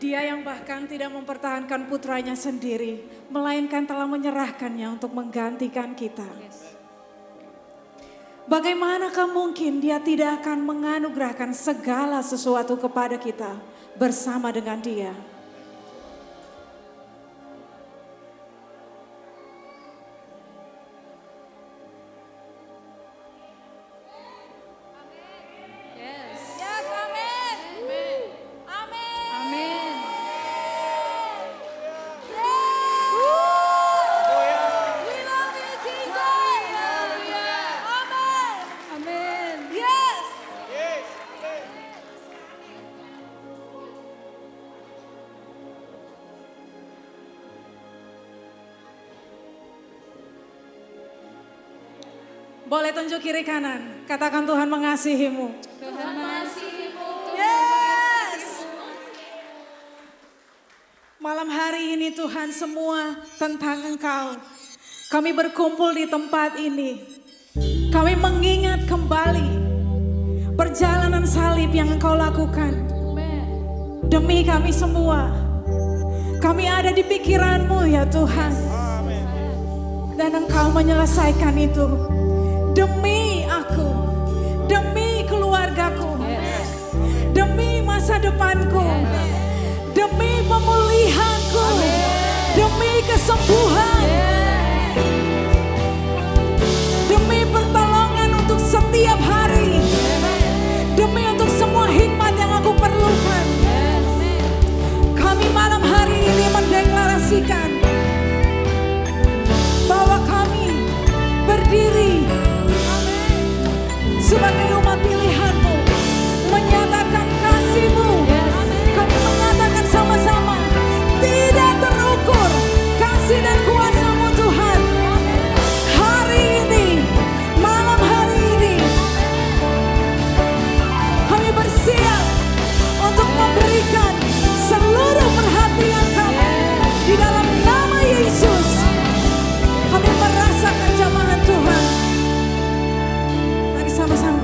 Dia yang bahkan tidak mempertahankan putranya sendiri, melainkan telah menyerahkannya untuk menggantikan kita. Bagaimanakah mungkin dia tidak akan menganugerahkan segala sesuatu kepada kita bersama dengan dia? Boleh tunjuk kiri kanan, katakan Tuhan mengasihimu. Tuhan mengasihimu. Yes. Malam hari ini Tuhan, semua tentang Engkau. Kami berkumpul di tempat ini. Kami mengingat kembali perjalanan salib yang Engkau lakukan. Demi kami semua. Kami ada di pikiran-Mu ya Tuhan. Dan Engkau menyelesaikan itu. Demi aku, demi keluargaku, demi masa depanku, demi pemulihanku, demi kesembuhan, demi pertolongan untuk setiap hari, demi untuk semua hikmat yang aku perlukan. Kami malam hari ini mendeklarasikan bahwa kami berdiri sebagai umat pilihan-Mu, menyatakan kasih-Mu. Kami mengatakan sama-sama, tidak terukur kasih dan kuasa-Mu Tuhan. Hari ini, malam hari ini, kami bersiap untuk memberikan seluruh perhatian kami di dalam nama Yesus. Kami merasakan jamahan Tuhan. Sama-sama.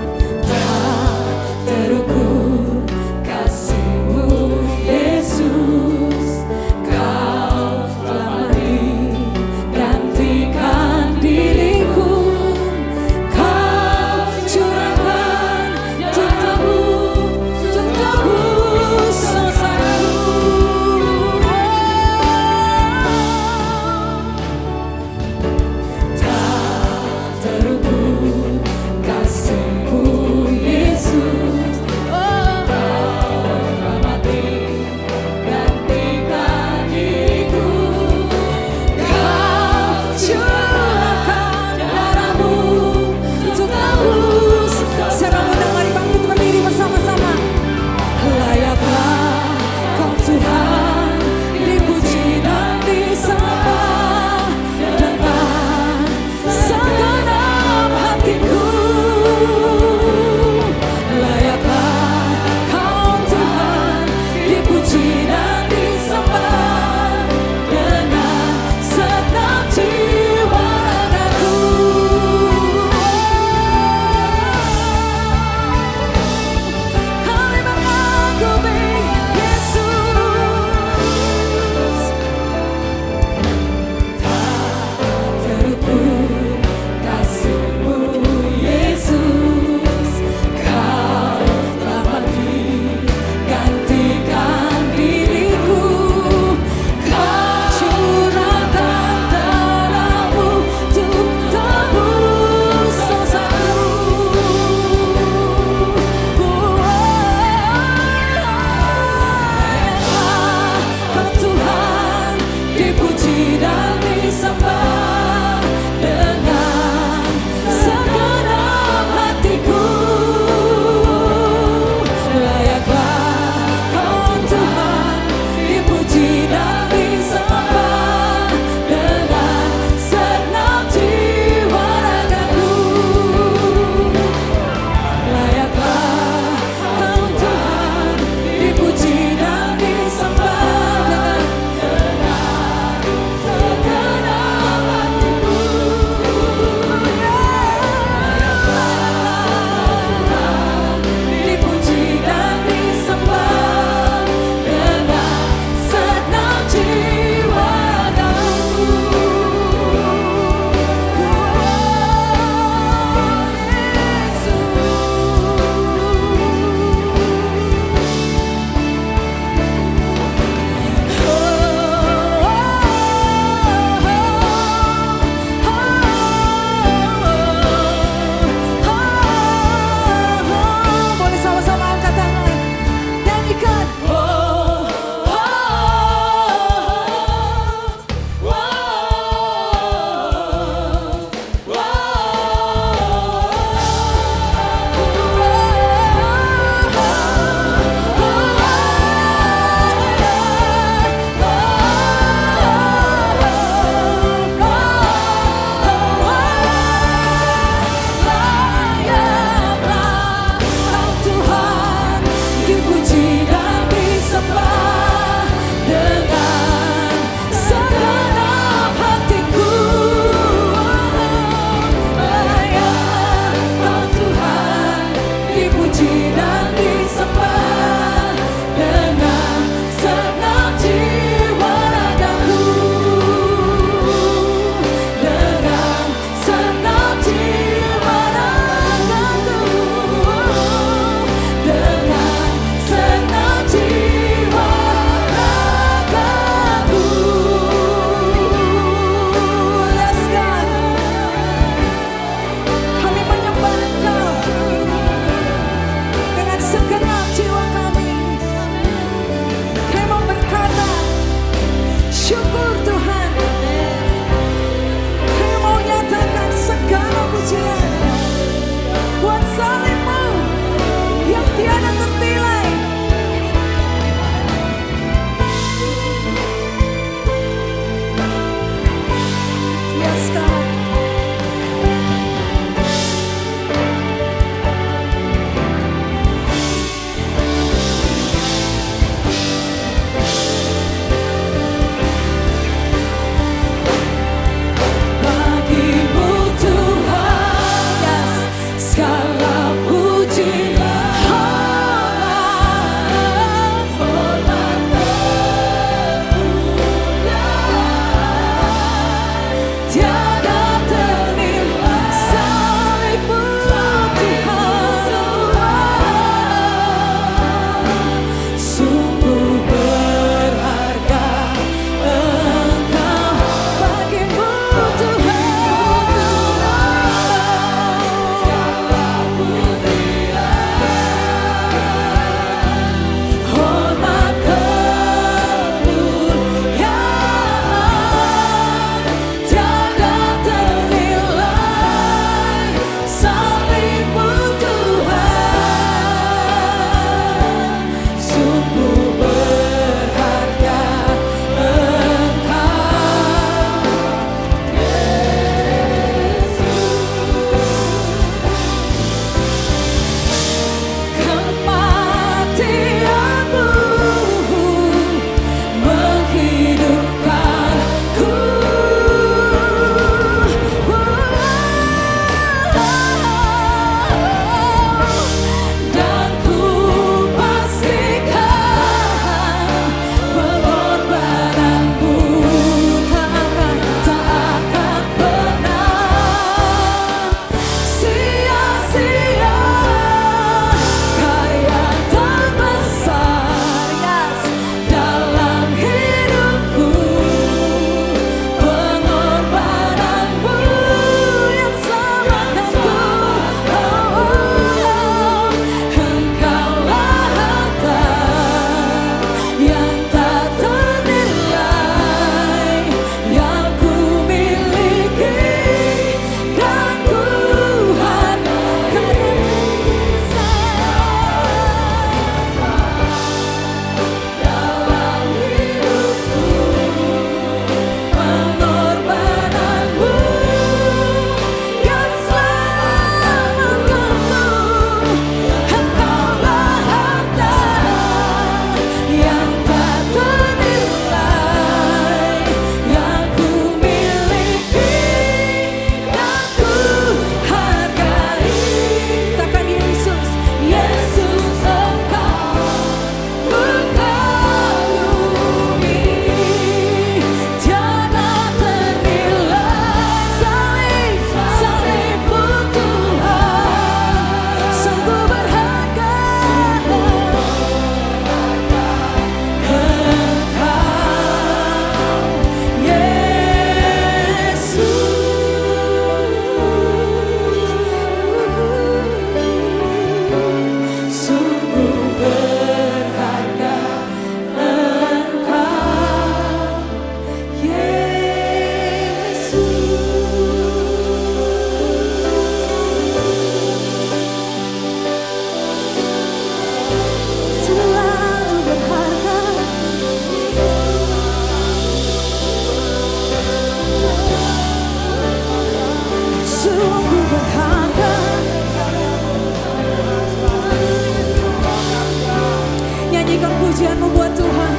pujianmu buat Tuhan.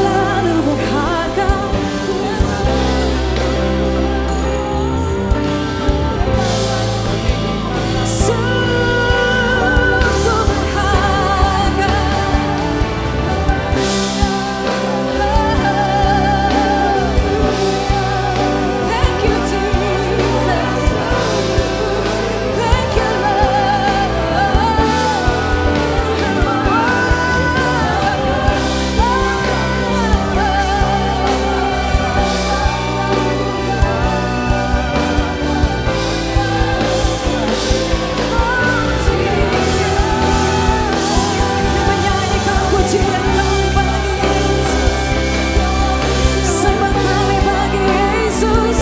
Lalu berharga. Sungguh berharga. Thank you Jesus. Thank you menyanyikan pujian kami bagi Yesus. Sembah kami bagi Yesus.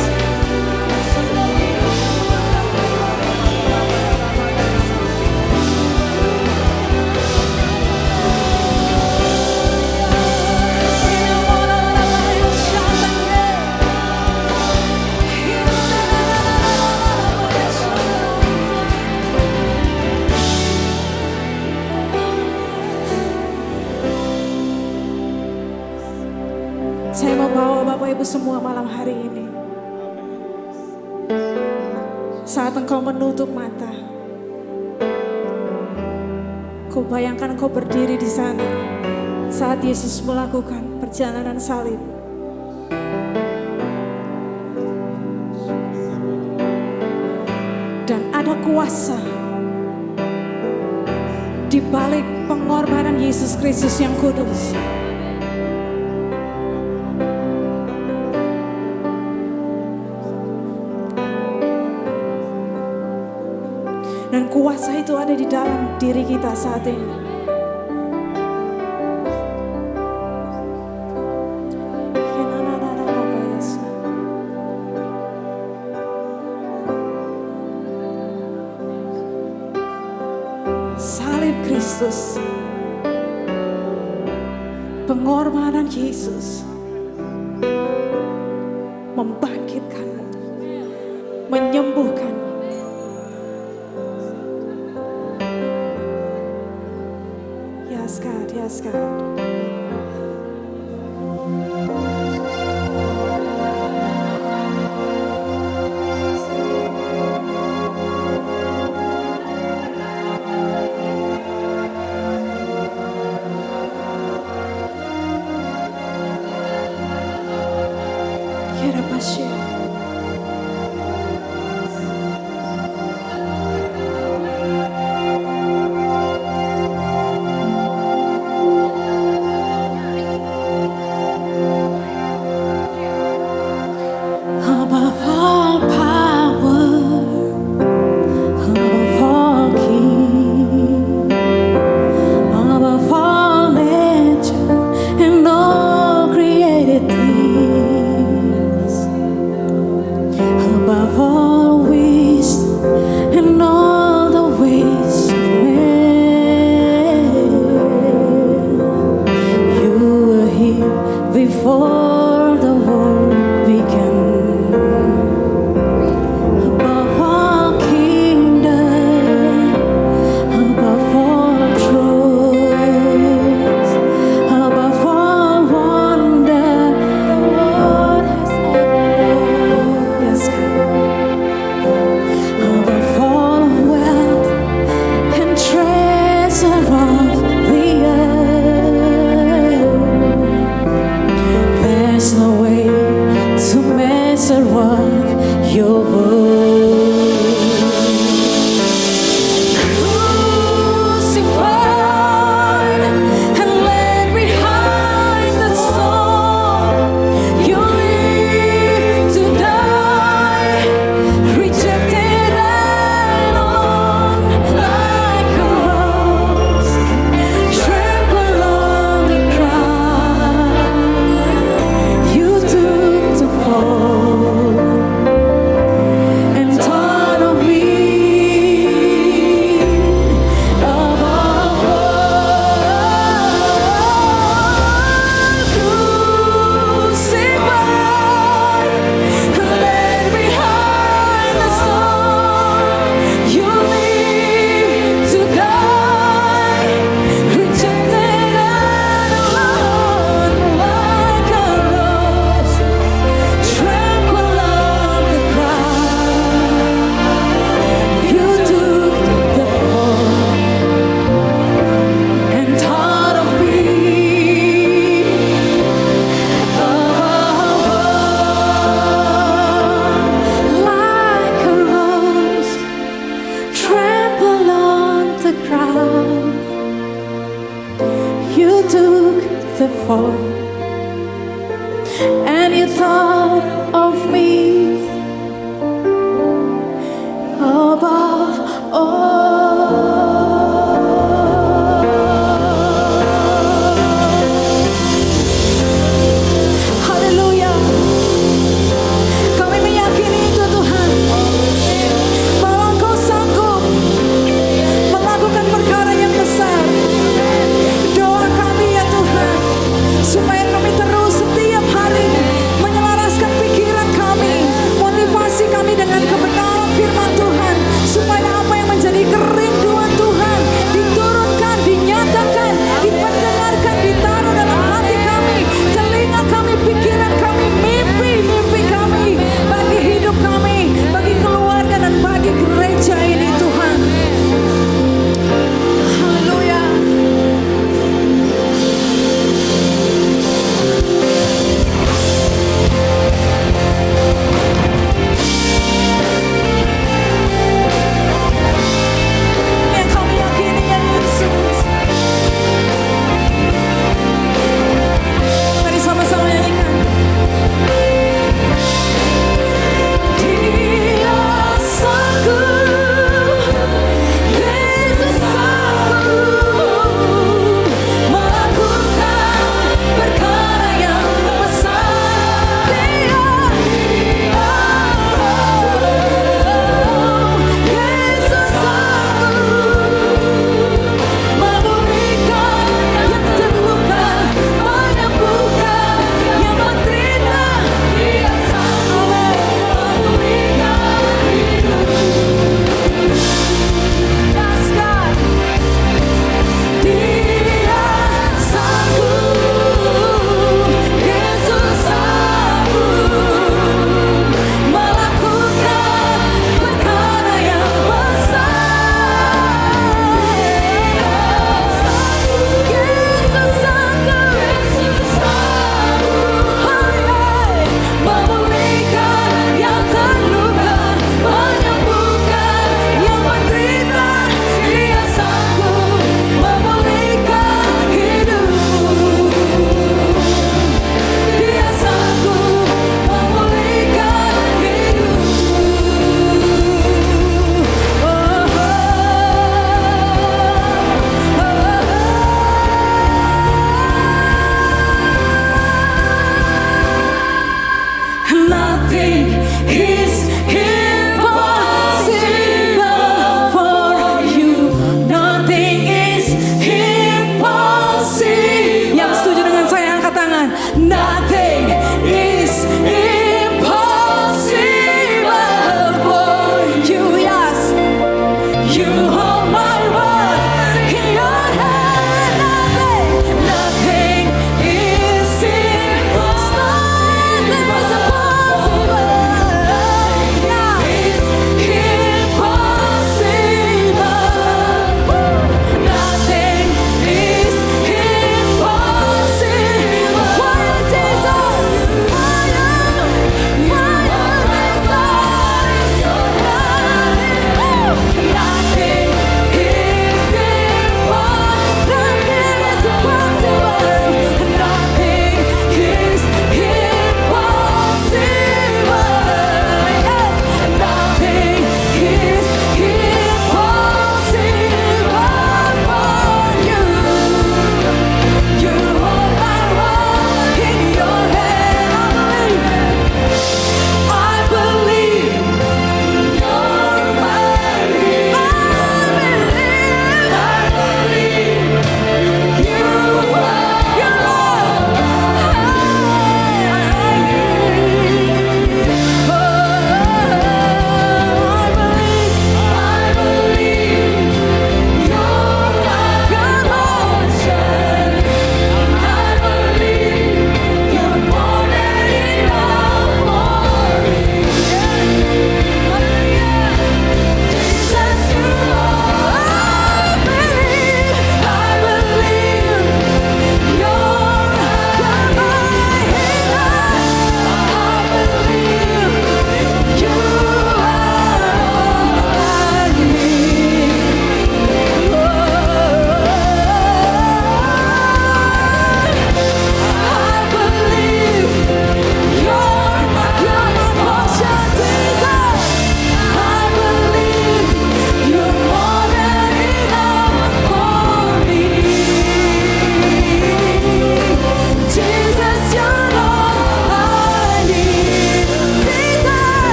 Saya mau bawa Bapak Ibu semua malam hari ini. Saat engkau menutup mata, kau bayangkan kau berdiri di sana saat Yesus melakukan perjalanan salib. Dan ada kuasa di balik pengorbanan Yesus Kristus yang kudus. Dan kuasa itu ada di dalam diri kita saat ini. Salib Kristus, pengorbanan Yesus membangkitkanmu, menyembuhkanmu. Yes God, yes God. Kira pasir. Above all power, above all king, above all nature and all created things, You took the fall and you thought of me above all. Haleluya. Kami meyakini itu Tuhan, bahwa Engkau sanggup melakukan perkara yang besar. Doa kami ya Tuhan, supaya kami terus setiap hari menyelaraskan pikiran kami, motivasi kami dengan kebenaran firman Tuhan, supaya apa yang menjadi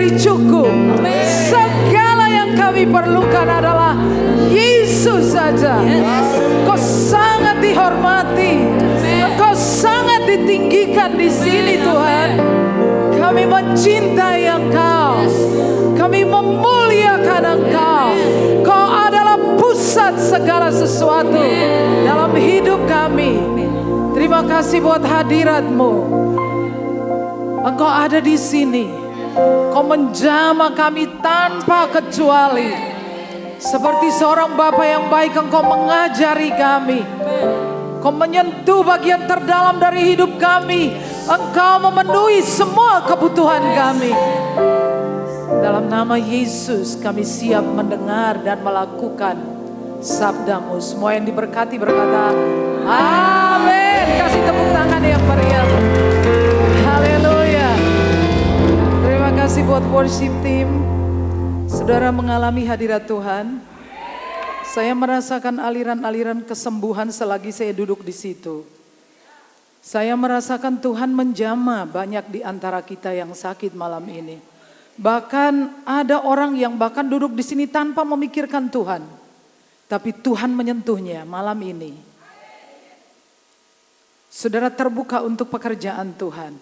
menjadi cukup. Segala yang kami perlukan adalah Yesus saja. Kau sangat dihormati, Kau sangat ditinggikan di sini Tuhan. Kami mencintai Engkau, kami memuliakan Engkau. Kau adalah pusat segala sesuatu dalam hidup kami. Terima kasih buat hadirat-Mu. Engkau ada di sini. Kau menjamah kami tanpa kecuali. Seperti seorang Bapa yang baik, Engkau mengajari kami. Kau menyentuh bagian terdalam dari hidup kami. Engkau memenuhi semua kebutuhan kami. Dalam nama Yesus kami siap mendengar dan melakukan sabda-Mu. Semua yang diberkati berkata amin. Kasih tepuk tangan yang meriah. Haleluya. Terima kasih buat worship team. Saudara mengalami hadirat Tuhan. Saya merasakan aliran-aliran kesembuhan selagi saya duduk di situ. Saya merasakan Tuhan menjamah banyak di antara kita yang sakit malam ini. Bahkan ada orang yang bahkan duduk di sini tanpa memikirkan Tuhan. Tapi Tuhan menyentuhnya malam ini. Saudara terbuka untuk pekerjaan Tuhan.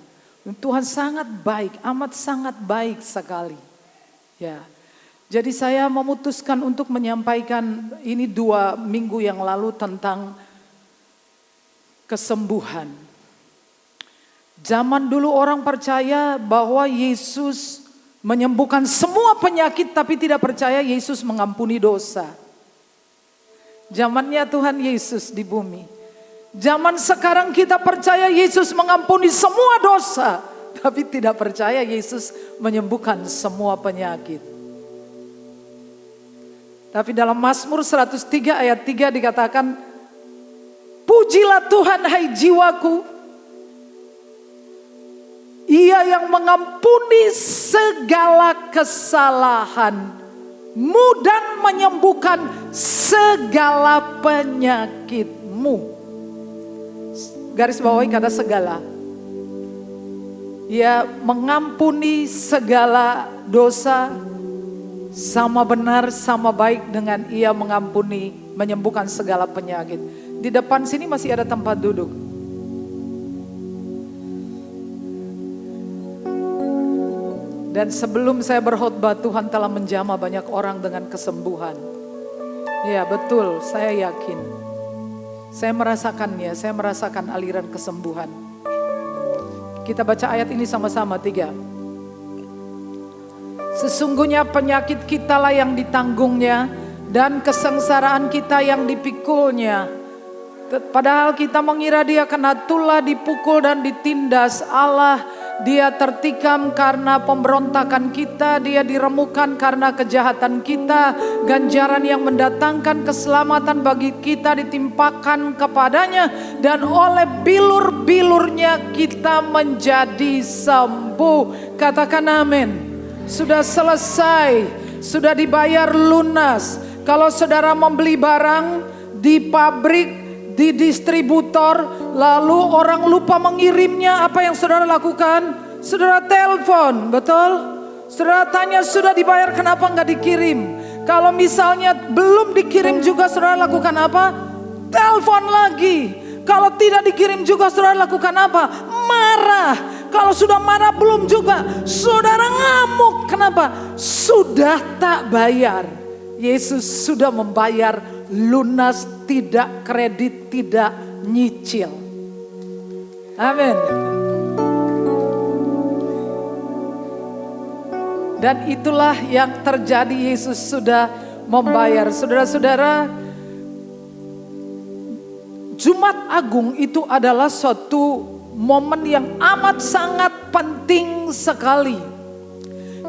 Tuhan sangat baik, amat sangat baik sekali. Ya. Jadi saya memutuskan untuk menyampaikan ini 2 minggu yang lalu tentang kesembuhan. Zaman dulu orang percaya bahwa Yesus menyembuhkan semua penyakit, tapi tidak percaya Yesus mengampuni dosa. Zamannya Tuhan Yesus di bumi. Zaman sekarang kita percaya Yesus mengampuni semua dosa, tapi tidak percaya Yesus menyembuhkan semua penyakit. Tapi dalam Mazmur 103 ayat 3 dikatakan, pujilah Tuhan hai jiwaku, Ia yang mengampuni segala kesalahanmu dan menyembuhkan segala penyakitmu. Garis bawahi kata segala. Ia mengampuni segala dosa, sama benar, sama baik dengan Ia mengampuni, menyembuhkan segala penyakit. Di depan sini masih ada tempat duduk. Dan sebelum saya berkhotbah, Tuhan telah menjamah banyak orang dengan kesembuhan. Ya betul, saya yakin. Saya merasakannya, saya merasakan aliran kesembuhan. Kita baca ayat ini sama-sama 3. Sesungguhnya penyakit kitalah yang ditanggungnya dan kesengsaraan kita yang dipikulnya. Padahal kita mengira Dia kena tulah, dipukul dan ditindas Allah. Dia tertikam karena pemberontakan kita, Dia diremukkan karena kejahatan kita. Ganjaran yang mendatangkan keselamatan bagi kita ditimpakan kepadanya, dan oleh bilur-bilurnya kita menjadi sembuh. Katakan amin. Sudah selesai, sudah dibayar lunas. Kalau saudara membeli barang di pabrik, di distributor, lalu orang lupa mengirimnya, apa yang saudara lakukan? Saudara telepon, betul? Saudara tanya sudah dibayar, kenapa nggak dikirim? Kalau misalnya belum dikirim juga, saudara lakukan apa? Telepon lagi. Kalau tidak dikirim juga, saudara lakukan apa? Marah. Kalau sudah marah belum juga, saudara ngamuk. Kenapa? Sudah tak bayar. Yesus sudah membayar lunas, tidak kredit, tidak nyicil. Amin. Dan itulah yang terjadi, Yesus sudah membayar. Saudara-saudara, Jumat Agung itu adalah suatu momen yang amat sangat penting sekali.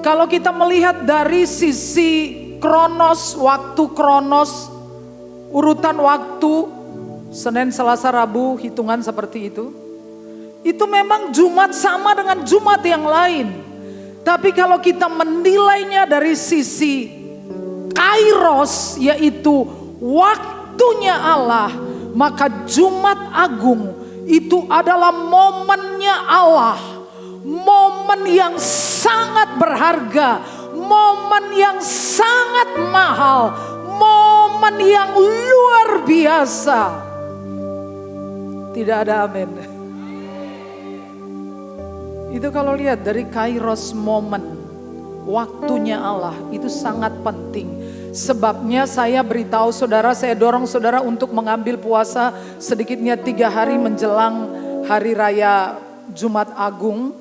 Kalau kita melihat dari sisi kronos, waktu kronos, urutan waktu, Senin, Selasa, Rabu, hitungan seperti itu. Itu memang Jumat sama dengan Jumat yang lain. Tapi kalau kita menilainya dari sisi kairos, yaitu waktunya Allah, maka Jumat Agung itu adalah momennya Allah momen yang sangat berharga, momen yang sangat mahal, momen yang luar biasa. Tidak ada amin. Itu kalau lihat dari Kairos momen, waktunya Allah itu sangat penting. Sebabnya saya beritahu saudara, saya dorong saudara untuk mengambil puasa sedikitnya 3 hari menjelang hari raya Jumat Agung.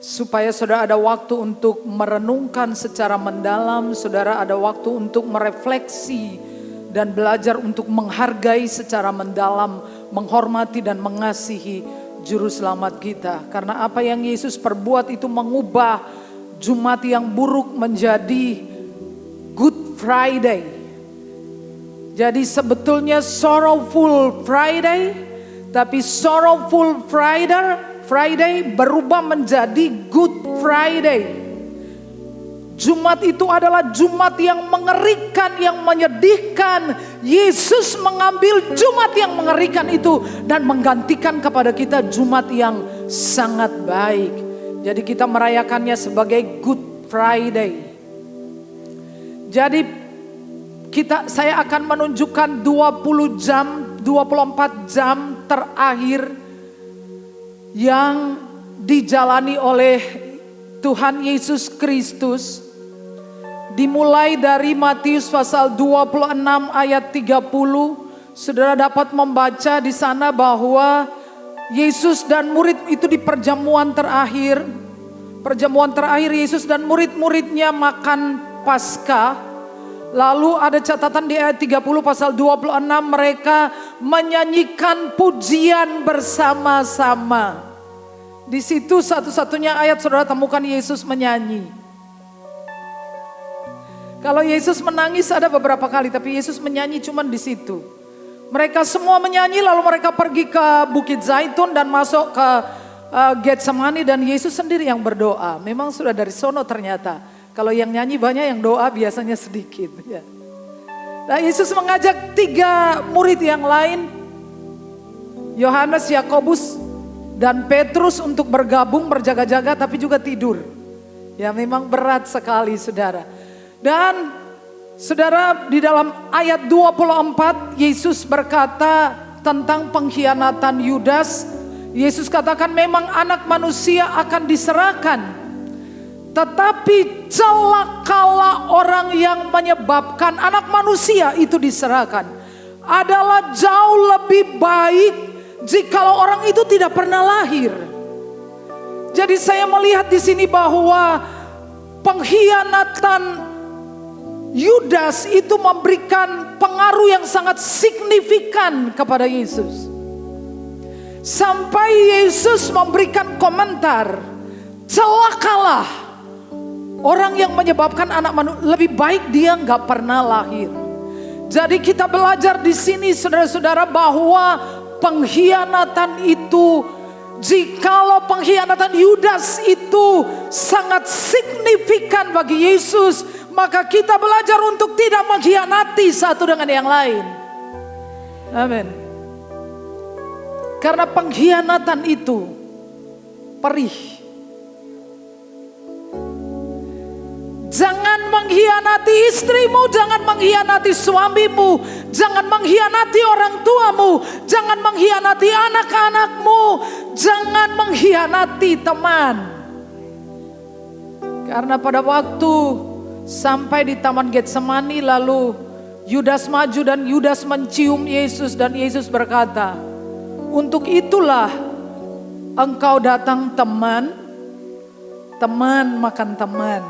Supaya saudara ada waktu untuk merenungkan secara mendalam, saudara ada waktu untuk merefleksi dan belajar untuk menghargai secara mendalam, menghormati dan mengasihi Juru Selamat kita. Karena apa yang Yesus perbuat itu mengubah Jumat yang buruk menjadi Good Friday. Jadi sebetulnya sorrowful Friday, tapi sorrowful Friday berubah menjadi Good Friday. Jumat itu adalah Jumat yang mengerikan, yang menyedihkan. Yesus mengambil Jumat yang mengerikan itu dan menggantikan kepada kita Jumat yang sangat baik. Jadi kita merayakannya sebagai Good Friday. Jadi saya akan menunjukkan 24 jam terakhir yang dijalani oleh Tuhan Yesus Kristus. Dimulai dari Matius pasal 26 ayat 30. Saudara dapat membaca di sana bahwa Yesus dan murid itu di perjamuan terakhir. Perjamuan terakhir Yesus dan murid-muridnya makan Paskah. Lalu ada catatan di ayat 30 pasal 26, mereka menyanyikan pujian bersama-sama. Di situ satu-satunya ayat saudara temukan Yesus menyanyi. Kalau Yesus menangis ada beberapa kali, tapi Yesus menyanyi cuma di situ. Mereka semua menyanyi, lalu mereka pergi ke Bukit Zaitun dan masuk ke Getsemani, dan Yesus sendiri yang berdoa. Memang sudah dari sono ternyata. Kalau yang nyanyi banyak, yang doa biasanya sedikit. Ya. Nah, Yesus mengajak 3 murid yang lain, Yohanes, Yakobus, dan Petrus untuk bergabung berjaga-jaga tapi juga tidur. Ya memang berat sekali saudara. Dan saudara di dalam ayat 24 Yesus berkata tentang pengkhianatan Yudas. Yesus katakan memang anak manusia akan diserahkan. Tetapi celakalah orang yang menyebabkan anak manusia itu diserahkan. Adalah jauh lebih baik jikalau orang itu tidak pernah lahir. Jadi saya melihat di sini bahwa pengkhianatan Yudas itu memberikan pengaruh yang sangat signifikan kepada Yesus. Sampai Yesus memberikan komentar, celakalah orang yang menyebabkan anak manusia, lebih baik dia nggak pernah lahir. Jadi kita belajar di sini saudara-saudara bahwa pengkhianatan itu, jikalau pengkhianatan Yudas itu sangat signifikan bagi Yesus, maka kita belajar untuk tidak mengkhianati satu dengan yang lain. Amin. Karena pengkhianatan itu perih. Jangan mengkhianati istrimu, jangan mengkhianati suamimu, jangan mengkhianati orang tuamu, jangan mengkhianati anak-anakmu, jangan mengkhianati teman. Karena pada waktu sampai di Taman Getsemani lalu Yudas maju dan Yudas mencium Yesus dan Yesus berkata, untuk itulah engkau datang teman, teman makan teman.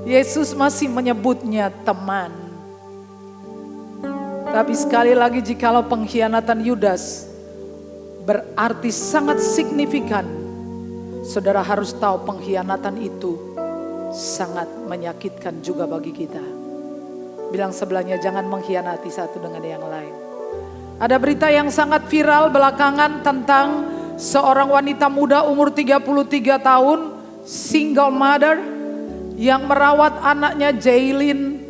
Yesus masih menyebutnya teman. Tapi sekali lagi jikalau pengkhianatan Yudas berarti sangat signifikan, saudara harus tahu pengkhianatan itu sangat menyakitkan juga bagi kita. Bilang sebelahnya jangan mengkhianati satu dengan yang lain. Ada berita yang sangat viral belakangan tentang seorang wanita muda umur 33 tahun, single mother, yang merawat anaknya Jaylin.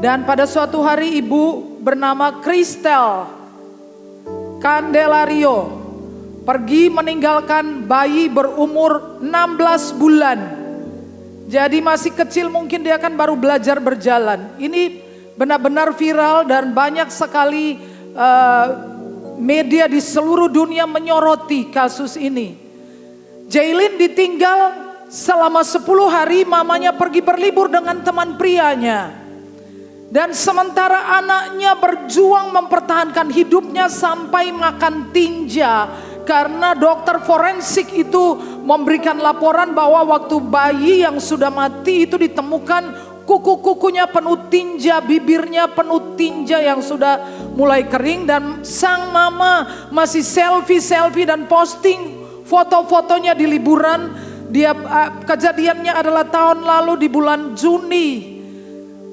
Dan pada suatu hari ibu bernama Christel Candelario pergi meninggalkan bayi berumur 16 bulan. Jadi masih kecil, mungkin dia kan baru belajar berjalan. Ini benar-benar viral dan banyak sekali media di seluruh dunia menyoroti kasus ini. Jaylin ditinggal selama 10 hari, mamanya pergi berlibur dengan teman prianya. Dan sementara anaknya berjuang mempertahankan hidupnya sampai makan tinja. Karena dokter forensik itu memberikan laporan bahwa waktu bayi yang sudah mati itu ditemukan kuku-kukunya penuh tinja, bibirnya penuh tinja yang sudah mulai kering. Dan sang mama masih selfie dan posting foto-fotonya di liburan. Kejadiannya adalah tahun lalu di bulan Juni.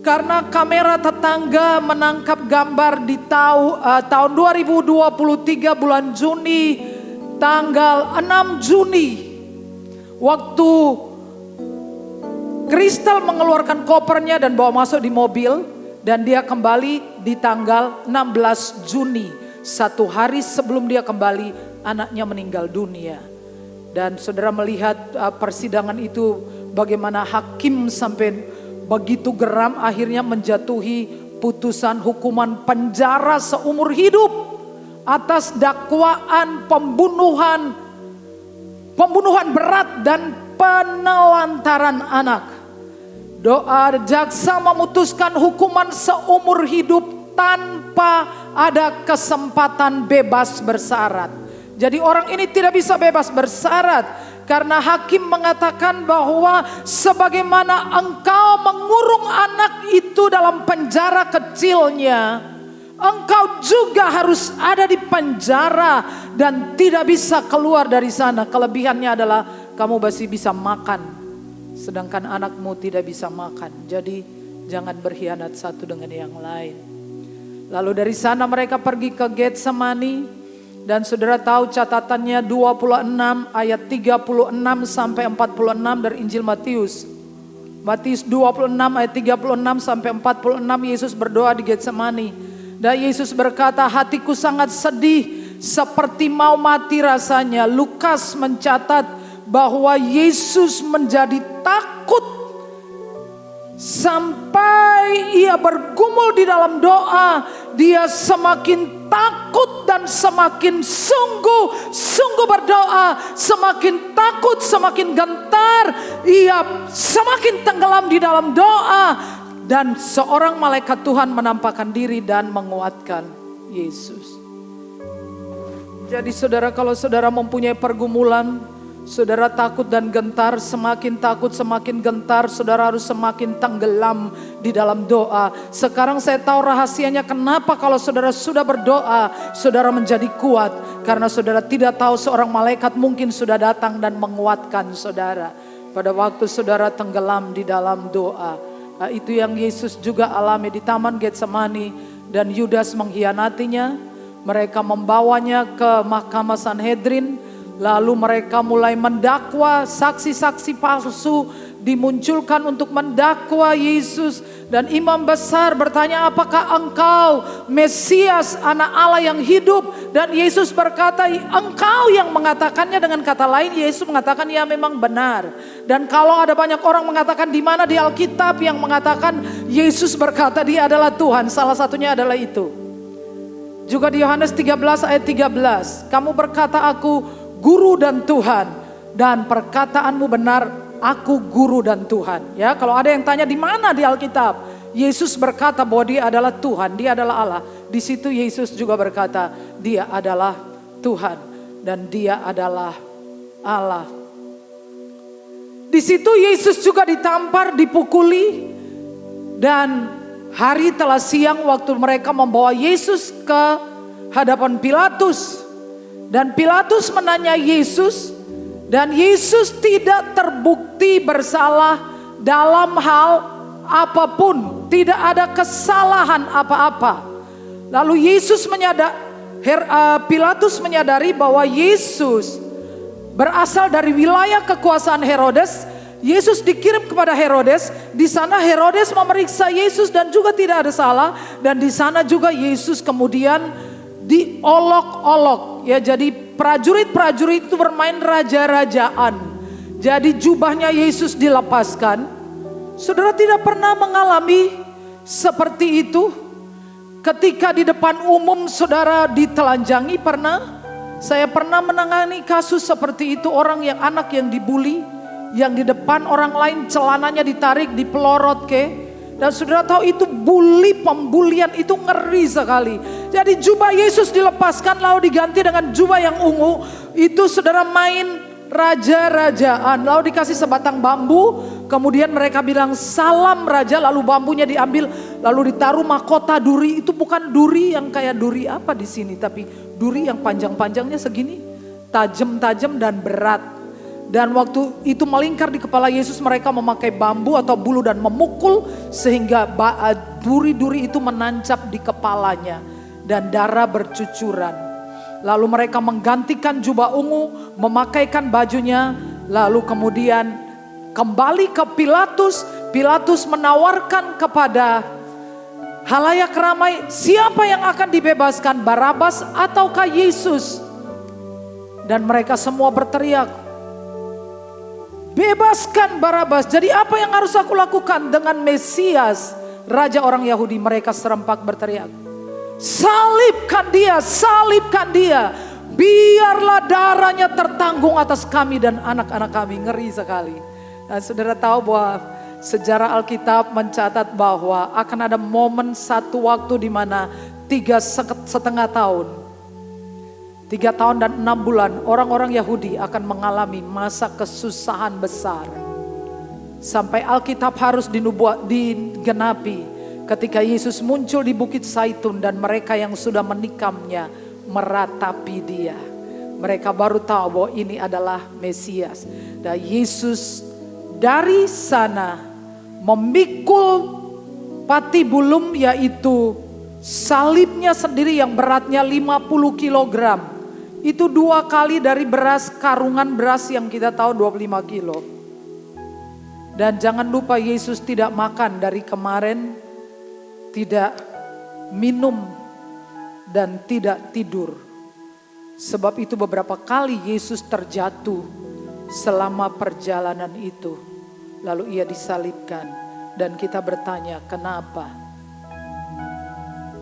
Karena kamera tetangga menangkap gambar di tahun 2023 bulan Juni, tanggal 6 Juni. Waktu Crystal mengeluarkan kopernya dan bawa masuk di mobil. Dan dia kembali di tanggal 16 Juni. 1 hari sebelum dia kembali, anaknya meninggal dunia. Dan saudara melihat persidangan itu, bagaimana hakim sampai begitu geram akhirnya menjatuhi putusan hukuman penjara seumur hidup atas dakwaan pembunuhan berat dan penelantaran anak. Doa jaksa memutuskan hukuman seumur hidup tanpa ada kesempatan bebas bersyarat. Jadi orang ini tidak bisa bebas bersyarat karena hakim mengatakan bahwa sebagaimana engkau mengurung anak itu dalam penjara kecilnya, engkau juga harus ada di penjara dan tidak bisa keluar dari sana. Kelebihannya adalah kamu masih bisa makan, sedangkan anakmu tidak bisa makan. Jadi jangan berkhianat satu dengan yang lain. Lalu dari sana mereka pergi ke Getsemani. Dan saudara tahu catatannya 26 ayat 36 sampai 46 dari Injil Matius. Matius 26 ayat 36 sampai 46, Yesus berdoa di Getsemani. Dan Yesus berkata, hatiku sangat sedih seperti mau mati rasanya. Lukas mencatat bahwa Yesus menjadi takut sampai ia bergumul di dalam doa. Dia semakin takut dan semakin sungguh berdoa. Semakin takut, semakin gentar. Ia semakin tenggelam di dalam doa. Dan seorang malaikat Tuhan menampakkan diri dan menguatkan Yesus. Jadi saudara, kalau saudara mempunyai pergumulan, saudara takut dan gentar, semakin takut semakin gentar, saudara harus semakin tenggelam di dalam doa. Sekarang saya tahu rahasianya kenapa kalau saudara sudah berdoa, saudara menjadi kuat. Karena saudara tidak tahu seorang malaikat mungkin sudah datang dan menguatkan saudara pada waktu saudara tenggelam di dalam doa. Nah, itu yang Yesus juga alami di Taman Getsemani. Dan Yudas mengkhianatinya. Mereka membawanya ke Mahkamah Sanhedrin. Lalu mereka mulai mendakwa, saksi-saksi palsu dimunculkan untuk mendakwa Yesus. Dan imam besar bertanya, apakah engkau Mesias, anak Allah yang hidup? Dan Yesus berkata, engkau yang mengatakannya. Dengan kata lain, Yesus mengatakan ya memang benar. Dan kalau ada banyak orang mengatakan di mana di Alkitab yang mengatakan Yesus berkata dia adalah Tuhan, salah satunya adalah itu. Juga di Yohanes 13 ayat 13, kamu berkata aku Guru dan Tuhan, dan perkataanmu benar, aku Guru dan Tuhan. Ya, kalau ada yang tanya di mana di Alkitab, Yesus berkata bahwa dia adalah Tuhan, dia adalah Allah. Di situ Yesus juga berkata, dia adalah Tuhan dan dia adalah Allah. Di situ Yesus juga ditampar, dipukuli, dan hari telah siang waktu mereka membawa Yesus ke hadapan Pilatus. Dan Pilatus menanya Yesus, dan Yesus tidak terbukti bersalah dalam hal apapun, tidak ada kesalahan apa-apa. Lalu Pilatus menyadari bahwa Yesus berasal dari wilayah kekuasaan Herodes. Yesus dikirim kepada Herodes, di sana Herodes memeriksa Yesus dan juga tidak ada salah. Dan di sana juga Yesus kemudian diolok-olok, ya, jadi prajurit-prajurit itu bermain raja-rajaan. Jadi jubahnya Yesus dilepaskan. Saudara tidak pernah mengalami seperti itu? Ketika di depan umum saudara ditelanjangi pernah? Saya pernah menangani kasus seperti itu, orang yang anak yang dibully, yang di depan orang lain celananya ditarik, dipelorot ke. Dan saudara tahu itu pembulian itu ngeri sekali. Jadi jubah Yesus dilepaskan lalu diganti dengan jubah yang ungu. Itu saudara main raja-rajaan. Lalu dikasih sebatang bambu. Kemudian mereka bilang salam raja. Lalu bambunya diambil. Lalu ditaruh mahkota duri. Itu bukan duri yang kayak duri apa di sini. Tapi duri yang panjang-panjangnya segini. Tajam-tajam dan berat. Dan waktu itu melingkar di kepala Yesus, mereka memakai bambu atau bulu dan memukul sehingga duri-duri itu menancap di kepalanya dan darah bercucuran. Lalu mereka menggantikan jubah ungu, memakaikan bajunya, lalu kemudian kembali ke Pilatus. Pilatus menawarkan kepada halayak ramai, siapa yang akan dibebaskan, Barabas ataukah Yesus? Dan mereka semua berteriak, bebaskan Barabas. Jadi apa yang harus aku lakukan dengan Mesias, Raja orang Yahudi? Mereka serempak berteriak, salibkan dia, salibkan dia. Biarlah darahnya tertanggung atas kami dan anak-anak kami. Ngeri sekali. Nah, saudara tahu bahwa sejarah Alkitab mencatat bahwa akan ada momen satu waktu di mana 3,5 tahun, 3 tahun dan 6 bulan orang-orang Yahudi akan mengalami masa kesusahan besar. Sampai Alkitab harus digenapi ketika Yesus muncul di Bukit Zaitun dan mereka yang sudah menikamnya meratapi dia. Mereka baru tahu bahwa ini adalah Mesias. Dan Yesus dari sana memikul patibulum, yaitu salibnya sendiri yang beratnya 50 kilogram. Itu 2 kali dari beras, karungan beras yang kita tahu 25 kilo. Dan jangan lupa Yesus tidak makan dari kemarin, tidak minum dan tidak tidur. Sebab itu beberapa kali Yesus terjatuh selama perjalanan itu. Lalu ia disalibkan dan kita bertanya kenapa?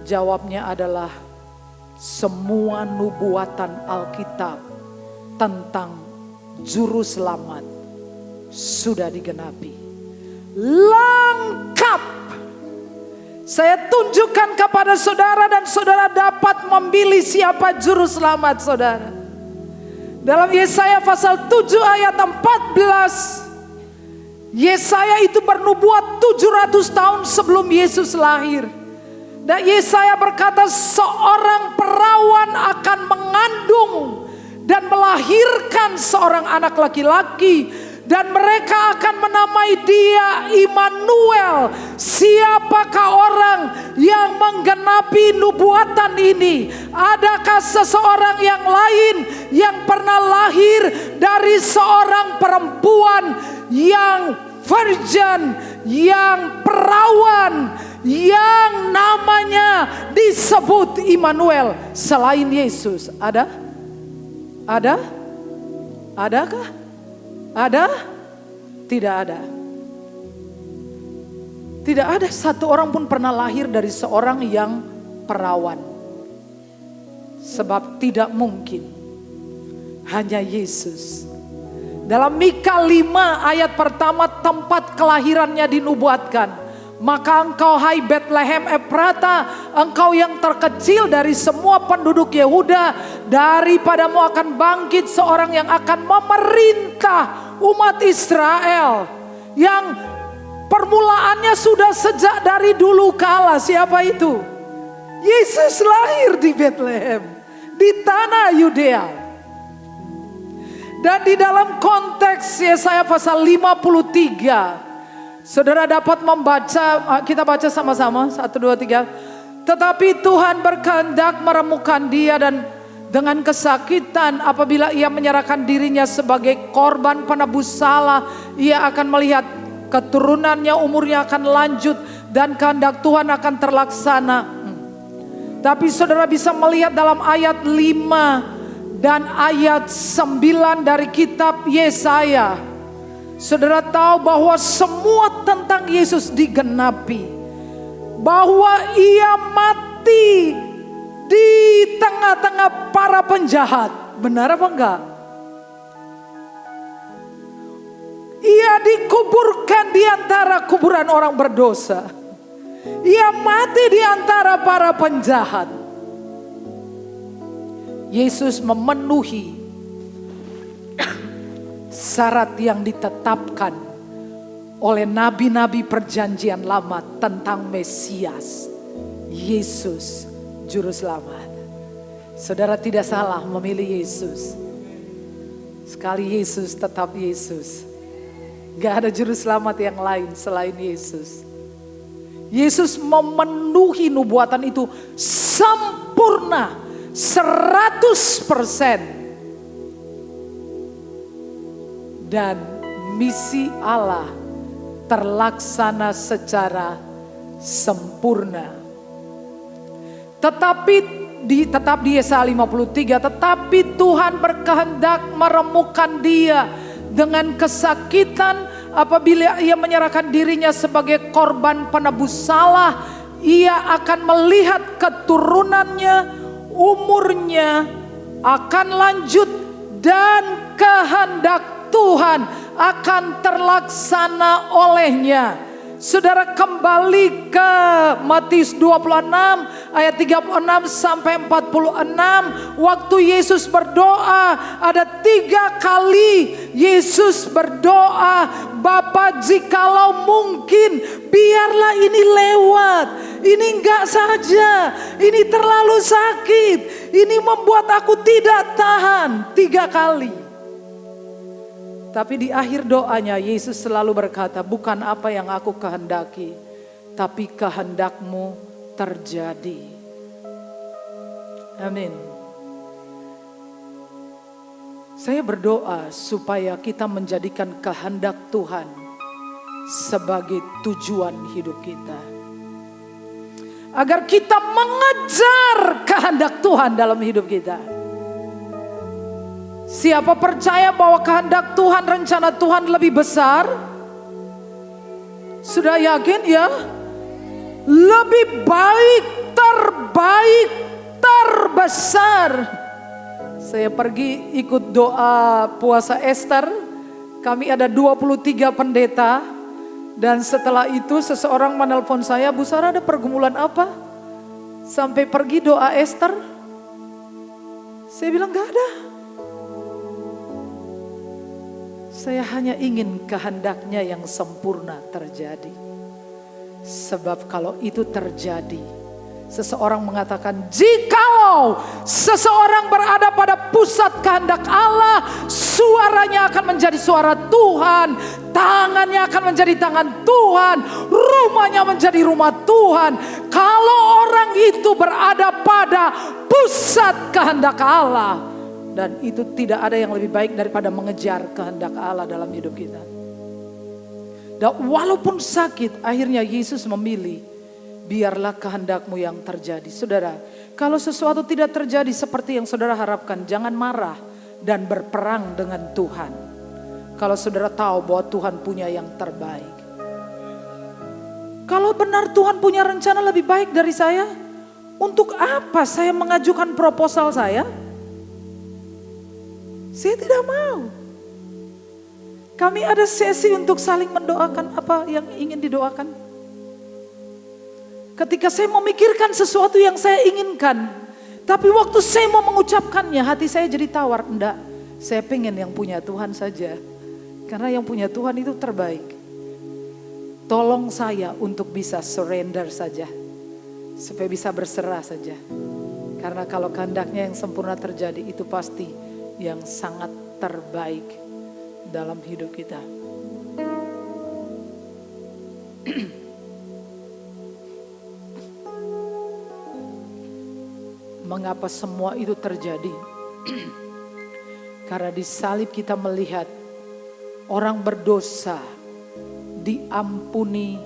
Jawabnya adalah semua nubuatan Alkitab tentang juru selamat sudah digenapi. Lengkap. Saya tunjukkan kepada saudara dan saudara dapat memilih siapa juru selamat saudara. Dalam Yesaya pasal 7 ayat 14. Yesaya itu bernubuat 700 tahun sebelum Yesus lahir. Dan Yesaya berkata seorang perawan akan mengandung dan melahirkan seorang anak laki-laki. Dan mereka akan menamai dia Immanuel. Siapakah orang yang menggenapi nubuatan ini? Adakah seseorang yang lain yang pernah lahir dari seorang perempuan yang virgin, yang perawan, yang namanya disebut Immanuel selain Yesus? Ada? Ada? Adakah? Ada? Tidak ada. Tidak ada satu orang pun pernah lahir dari seorang yang perawan. Sebab tidak mungkin. Hanya Yesus. Dalam Mika 5 ayat pertama tempat kelahirannya dinubuatkan. Maka engkau hai Bethlehem Efrata, engkau yang terkecil dari semua penduduk Yehuda, daripadamu akan bangkit seorang yang akan memerintah umat Israel. Yang permulaannya sudah sejak dari dulu kala. Siapa itu? Yesus lahir di Bethlehem, di tanah Yudea. Dan di dalam konteks Yesaya pasal 53, saudara dapat membaca, kita baca sama-sama, 1, 2, 3. Tetapi Tuhan berkehendak meremukan dia dan dengan kesakitan apabila ia menyerahkan dirinya sebagai korban penebus salah, ia akan melihat keturunannya, umurnya akan lanjut dan kehendak Tuhan akan terlaksana. Tapi saudara bisa melihat dalam ayat 5 dan ayat 9 dari kitab Yesaya. Saudara tahu bahwa semua tentang Yesus digenapi. Bahwa ia mati di tengah-tengah para penjahat. Benar apa enggak? Ia dikuburkan di antara kuburan orang berdosa. Ia mati di antara para penjahat. Yesus memenuhi syarat yang ditetapkan oleh nabi-nabi perjanjian lama tentang Mesias. Yesus Juru Selamat. Saudara tidak salah memilih Yesus. Sekali Yesus tetap Yesus. Gak ada Juru Selamat yang lain selain Yesus. Yesus memenuhi nubuatan itu sempurna 100%. Dan misi Allah terlaksana secara sempurna. Tetap di Yesaya 53, tetapi Tuhan berkehendak meremukkan dia dengan kesakitan apabila ia menyerahkan dirinya sebagai korban penebus salah. Ia akan melihat keturunannya, umurnya akan lanjut dan kehendak Tuhan akan terlaksana olehnya. Saudara kembali ke Matius 26 ayat 36 sampai 46. Waktu Yesus berdoa ada 3 kali Yesus berdoa, Bapa jikalau mungkin biarlah ini lewat. Ini enggak saja, ini terlalu sakit, ini membuat aku tidak tahan. 3 kali. Tapi di akhir doanya Yesus selalu berkata, bukan apa yang aku kehendaki, tapi kehendakmu terjadi. Amin. Saya berdoa supaya kita menjadikan kehendak Tuhan sebagai tujuan hidup kita. Agar kita mengejar kehendak Tuhan dalam hidup kita. Siapa percaya bahwa kehendak Tuhan, rencana Tuhan lebih besar? Sudah yakin ya? Lebih baik, terbaik, terbesar. Saya pergi ikut doa puasa Esther. Kami ada 23 pendeta. Dan setelah itu seseorang menelpon saya, Bu Sarah ada pergumulan apa? Sampai pergi doa Esther. Saya bilang gak ada. Saya hanya ingin kehendaknya yang sempurna terjadi. Sebab kalau itu terjadi, seseorang mengatakan, jikalau seseorang berada pada pusat kehendak Allah, suaranya akan menjadi suara Tuhan, tangannya akan menjadi tangan Tuhan, rumahnya menjadi rumah Tuhan. Kalau orang itu berada pada pusat kehendak Allah, dan itu tidak ada yang lebih baik daripada mengejar kehendak Allah dalam hidup kita. Dan walaupun sakit, akhirnya Yesus memilih, biarlah kehendakmu yang terjadi. Saudara, kalau sesuatu tidak terjadi seperti yang saudara harapkan, jangan marah dan berperang dengan Tuhan. Kalau saudara tahu bahwa Tuhan punya yang terbaik. Kalau benar Tuhan punya rencana lebih baik dari saya, untuk apa saya mengajukan proposal saya? Saya tidak mau. Kami ada sesi untuk saling mendoakan apa yang ingin didoakan. Ketika saya memikirkan sesuatu yang saya inginkan, tapi waktu saya mau mengucapkannya, hati saya jadi tawar. Enggak, saya pengen yang punya Tuhan saja. Karena yang punya Tuhan itu terbaik. Tolong saya untuk bisa surrender saja. Supaya bisa berserah saja. Karena kalau kehendaknya yang sempurna terjadi, itu pasti yang sangat terbaik dalam hidup kita. Mengapa semua itu terjadi? Karena di salib kita melihat orang berdosa diampuni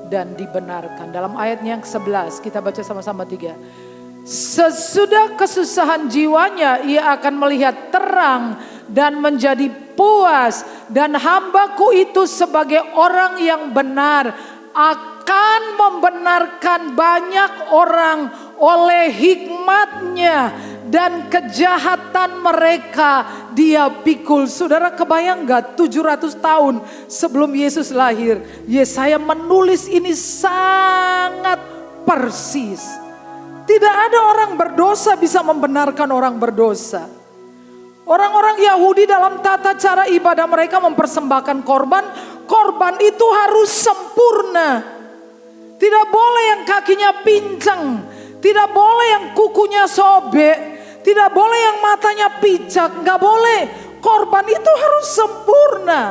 dan dibenarkan. Dalam ayatnya yang ke-11 kita baca sama-sama 3. Sesudah kesusahan jiwanya, ia akan melihat terang dan menjadi puas. Dan hambaku itu sebagai orang yang benar akan membenarkan banyak orang oleh hikmatnya, dan kejahatan mereka dia pikul. Saudara kebayang gak 700 tahun sebelum Yesus lahir, Yesaya menulis ini sangat persis. Tidak ada orang berdosa bisa membenarkan orang berdosa. Orang-orang Yahudi dalam tata cara ibadah mereka mempersembahkan korban. Korban itu harus sempurna. Tidak boleh yang kakinya pincang. Tidak boleh yang kukunya sobek. Tidak boleh yang matanya picak. Gak boleh. Korban itu harus sempurna.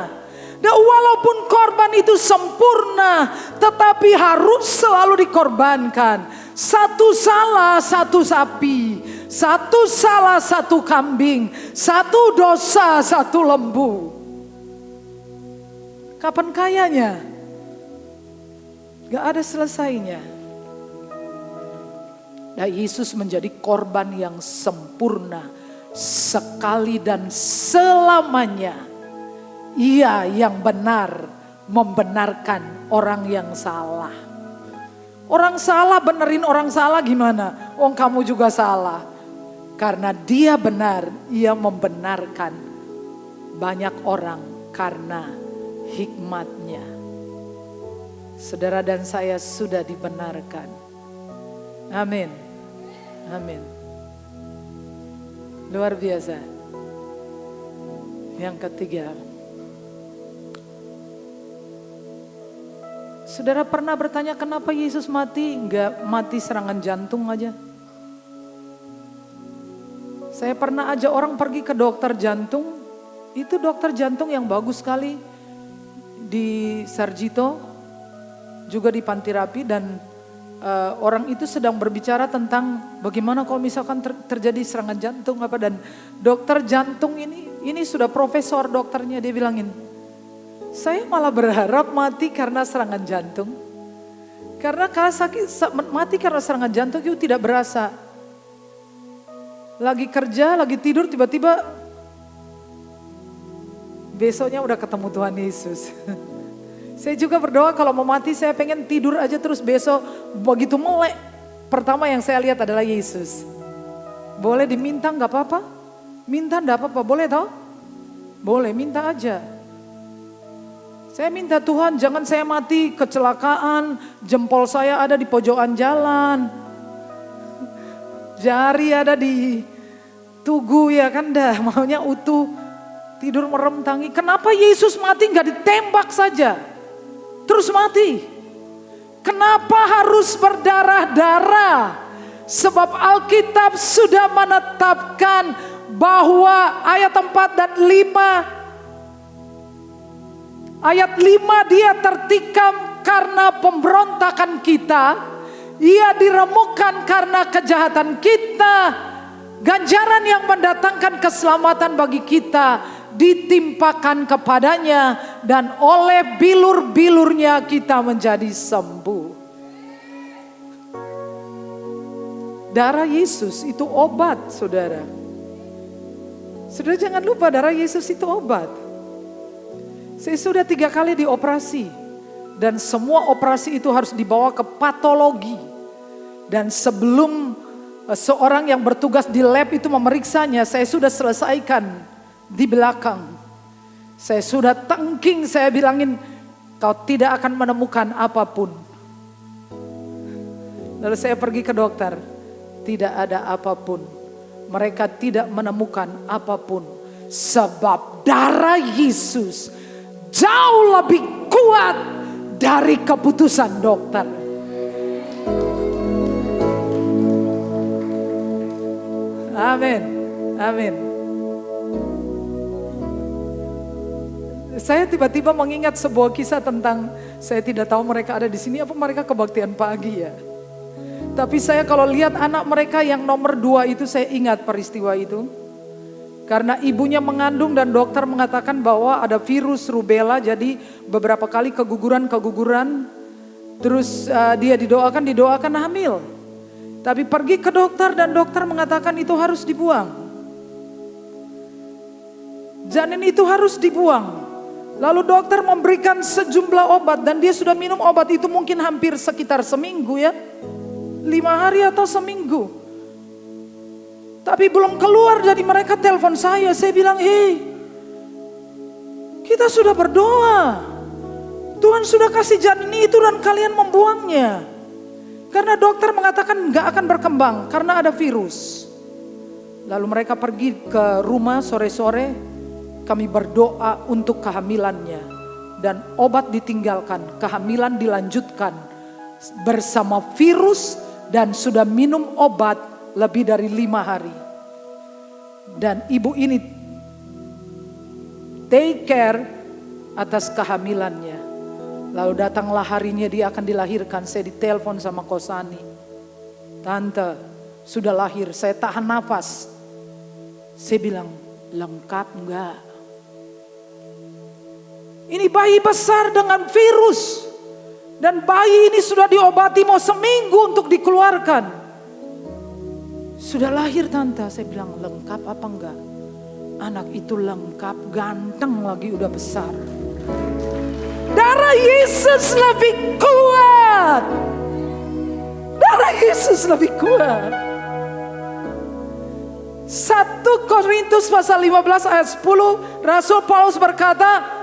Dan walaupun korban itu sempurna, tetapi harus selalu dikorbankan. Satu salah, satu sapi. Satu salah, satu kambing. Satu dosa, satu lembu. Kapan kayanya? Gak ada selesainya. Dan Yesus menjadi korban yang sempurna. Sekali dan selamanya. Ia yang benar membenarkan orang yang salah. Orang salah benerin orang salah gimana? Oh kamu juga salah. Karena dia benar, ia membenarkan banyak orang karena hikmatnya. Saudara dan saya sudah dibenarkan. Amin. Amin. Luar biasa. Yang ketiga. Saudara pernah bertanya kenapa Yesus mati? Enggak mati serangan jantung aja. Saya pernah ajak orang pergi ke dokter jantung. Itu dokter jantung yang bagus sekali. Di Sarjito. Juga di Pantirapi. Dan orang itu sedang berbicara tentang bagaimana kalau misalkan terjadi serangan jantung. Dan dokter jantung ini sudah profesor dokternya. Dia bilangin, saya malah berharap mati karena serangan jantung. Karena kalau mati karena serangan jantung itu tidak berasa. Lagi kerja, lagi tidur tiba-tiba besoknya udah ketemu Tuhan Yesus. Saya juga berdoa kalau mau mati saya pengen tidur aja terus besok begitu melek. Pertama yang saya lihat adalah Yesus. Boleh diminta gak apa-apa? Minta gak apa-apa, boleh tau? Boleh, minta aja. Saya minta Tuhan jangan saya mati kecelakaan, jempol saya ada di pojokan jalan. Jari ada di tugu ya kan dah, maunya utuh. Tidur merem tangi. Kenapa Yesus mati gak ditembak saja? Terus mati. Kenapa harus berdarah-darah? Sebab Alkitab sudah menetapkan bahwa ayat 4 dan 5. Ayat 5 dia tertikam karena pemberontakan kita. Ia diremukkan karena kejahatan kita. Ganjaran yang mendatangkan keselamatan bagi kita ditimpakan kepadanya. Dan oleh bilur-bilurnya kita menjadi sembuh. Darah Yesus itu obat saudara. Saudara jangan lupa darah Yesus itu obat. Saya sudah 3 kali dioperasi. Dan semua operasi itu harus dibawa ke patologi. Dan sebelum seorang yang bertugas di lab itu memeriksanya, saya sudah selesaikan di belakang. Saya sudah tengking, saya bilangin, kau tidak akan menemukan apapun. Lalu saya pergi ke dokter, tidak ada apapun. Mereka tidak menemukan apapun. Sebab darah Yesus jauh lebih kuat dari keputusan dokter. Amin. Amin. Saya tiba-tiba mengingat sebuah kisah tentang, saya tidak tahu mereka ada di sini apa mereka kebaktian pagi ya. Tapi saya kalau lihat anak mereka yang nomor 2 itu saya ingat peristiwa itu. Karena ibunya mengandung dan dokter mengatakan bahwa ada virus rubella, jadi beberapa kali keguguran. Terus dia didoakan hamil. Tapi pergi ke dokter dan dokter mengatakan itu harus dibuang. Janin itu harus dibuang. Lalu dokter memberikan sejumlah obat dan dia sudah minum obat itu mungkin hampir sekitar seminggu ya. 5 hari atau seminggu. Tapi belum keluar, jadi mereka telepon saya. Saya bilang, kita sudah berdoa. Tuhan sudah kasih janin itu dan kalian membuangnya. Karena dokter mengatakan gak akan berkembang karena ada virus. Lalu mereka pergi ke rumah sore-sore. Kami berdoa untuk kehamilannya. Dan obat ditinggalkan, kehamilan dilanjutkan bersama virus. Dan sudah minum obat lebih dari 5 hari. Dan ibu ini take care atas kehamilannya. Lalu datanglah harinya dia akan dilahirkan. Saya ditelepon sama Kosani. Tante, sudah lahir, saya tahan nafas. Saya bilang, lengkap enggak? Ini bayi besar dengan virus. Dan bayi ini sudah diobati mau seminggu untuk dikeluarkan. Sudah lahir tante, saya bilang lengkap apa enggak? Anak itu lengkap, ganteng lagi udah besar. Darah Yesus lebih kuat. Darah Yesus lebih kuat. 1 Korintus pasal 15 ayat 10, Rasul Paulus berkata,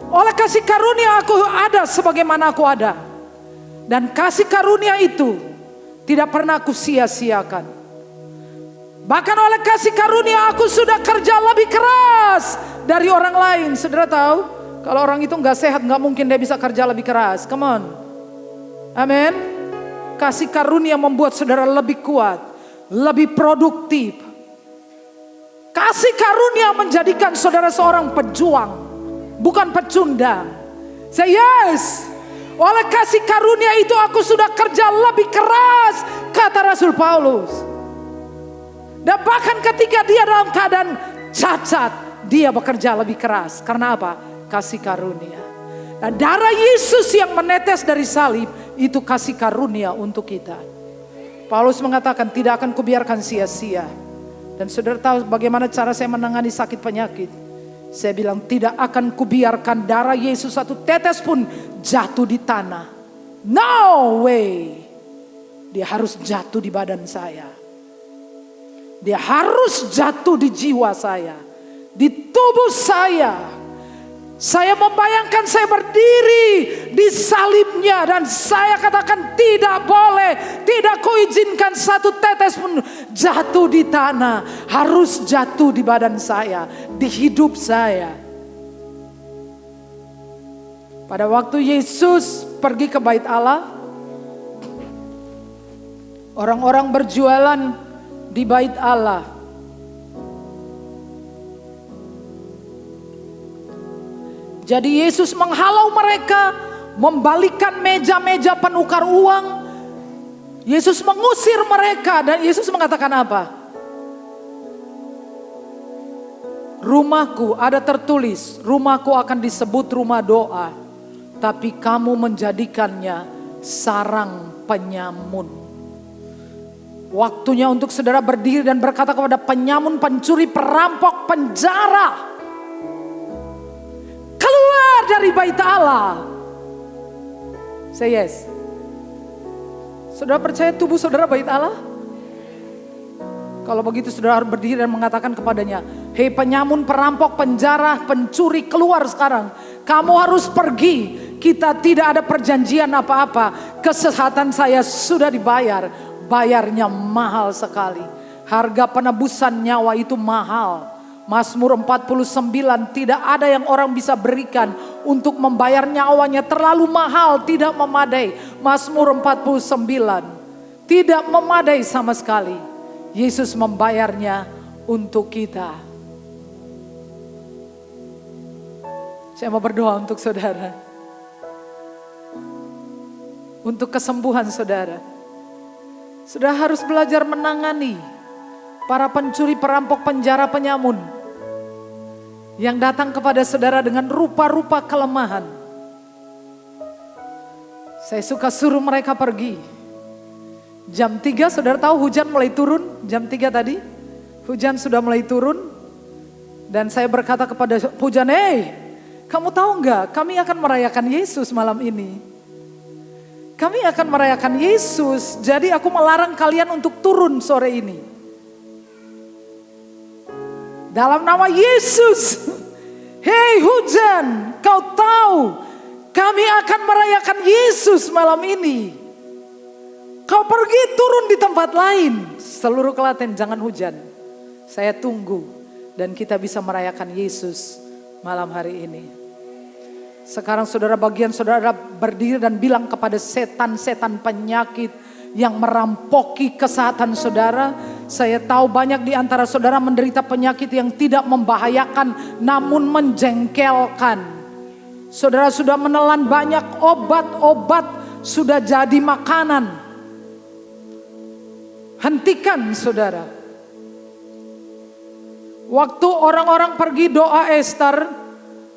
oleh kasih karunia aku ada sebagaimana aku ada. Dan kasih karunia itu tidak pernah aku sia-siakan. Bahkan oleh kasih karunia aku sudah kerja lebih keras dari orang lain. Saudara tahu? Kalau orang itu gak sehat, gak mungkin dia bisa kerja lebih keras. Come on. Amin. Kasih karunia membuat saudara lebih kuat. Lebih produktif. Kasih karunia menjadikan saudara seorang pejuang. Bukan pecundang. Say yes. Oleh kasih karunia itu aku sudah kerja lebih keras. Kata Rasul Paulus. Dan bahkan ketika dia dalam keadaan cacat. Dia bekerja lebih keras. Karena apa? Kasih karunia. Dan darah Yesus yang menetes dari salib itu kasih karunia untuk kita. Paulus mengatakan tidak akan kubiarkan sia-sia. Dan saudara tahu bagaimana cara saya menangani sakit penyakit. Saya bilang tidak akan kubiarkan darah Yesus satu tetes pun jatuh di tanah. No way. Dia harus jatuh di badan saya. Dia harus jatuh di jiwa saya. Di tubuh saya. Saya membayangkan saya berdiri di salibnya dan saya katakan tidak boleh, tidak kuizinkan satu tetes pun jatuh di tanah. Harus jatuh di badan saya, di hidup saya. Pada waktu Yesus pergi ke bait Allah, orang-orang berjualan di bait Allah. Jadi Yesus menghalau mereka, membalikkan meja-meja penukar uang. Yesus mengusir mereka dan Yesus mengatakan apa? Rumahku ada tertulis, rumahku akan disebut rumah doa. Tapi kamu menjadikannya sarang penyamun. Waktunya untuk saudara berdiri dan berkata kepada penyamun, pencuri, perampok, penjara. Keluar dari bait Allah. Say yes. Saudara percaya tubuh saudara bait Allah? Kalau begitu saudara harus berdiri dan mengatakan kepadanya, hei penyamun, perampok, penjara, pencuri, keluar sekarang. Kamu harus pergi. Kita tidak ada perjanjian apa-apa. Kesehatan saya sudah dibayar. Bayarnya mahal sekali. Harga penebusan nyawa itu mahal. Mazmur 49, tidak ada yang orang bisa berikan untuk membayar nyawanya, terlalu mahal, tidak memadai. Mazmur 49, tidak memadai sama sekali. Yesus membayarnya untuk kita. Saya mau berdoa untuk saudara. Untuk kesembuhan saudara. Saudara harus belajar menangani para pencuri, perampok, penjara, penyamun yang datang kepada saudara dengan rupa-rupa kelemahan. Saya suka suruh mereka pergi. Jam 3 saudara tahu hujan mulai turun, jam 3 tadi. Hujan sudah mulai turun. Dan saya berkata kepada hujan, kamu tahu enggak, kami akan merayakan Yesus malam ini. Kami akan merayakan Yesus, jadi aku melarang kalian untuk turun sore ini. Dalam nama Yesus, hei hujan, kau tahu kami akan merayakan Yesus malam ini. Kau pergi turun di tempat lain. Seluruh Klaten jangan hujan. Saya tunggu dan kita bisa merayakan Yesus malam hari ini. Sekarang saudara, bagian saudara berdiri dan bilang kepada setan-setan penyakit yang merampoki kesehatan saudara. Saya tahu banyak di antara saudara menderita penyakit yang tidak membahayakan namun menjengkelkan. Saudara sudah menelan banyak obat-obat, sudah jadi makanan. Hentikan saudara. Waktu orang-orang pergi doa Ester,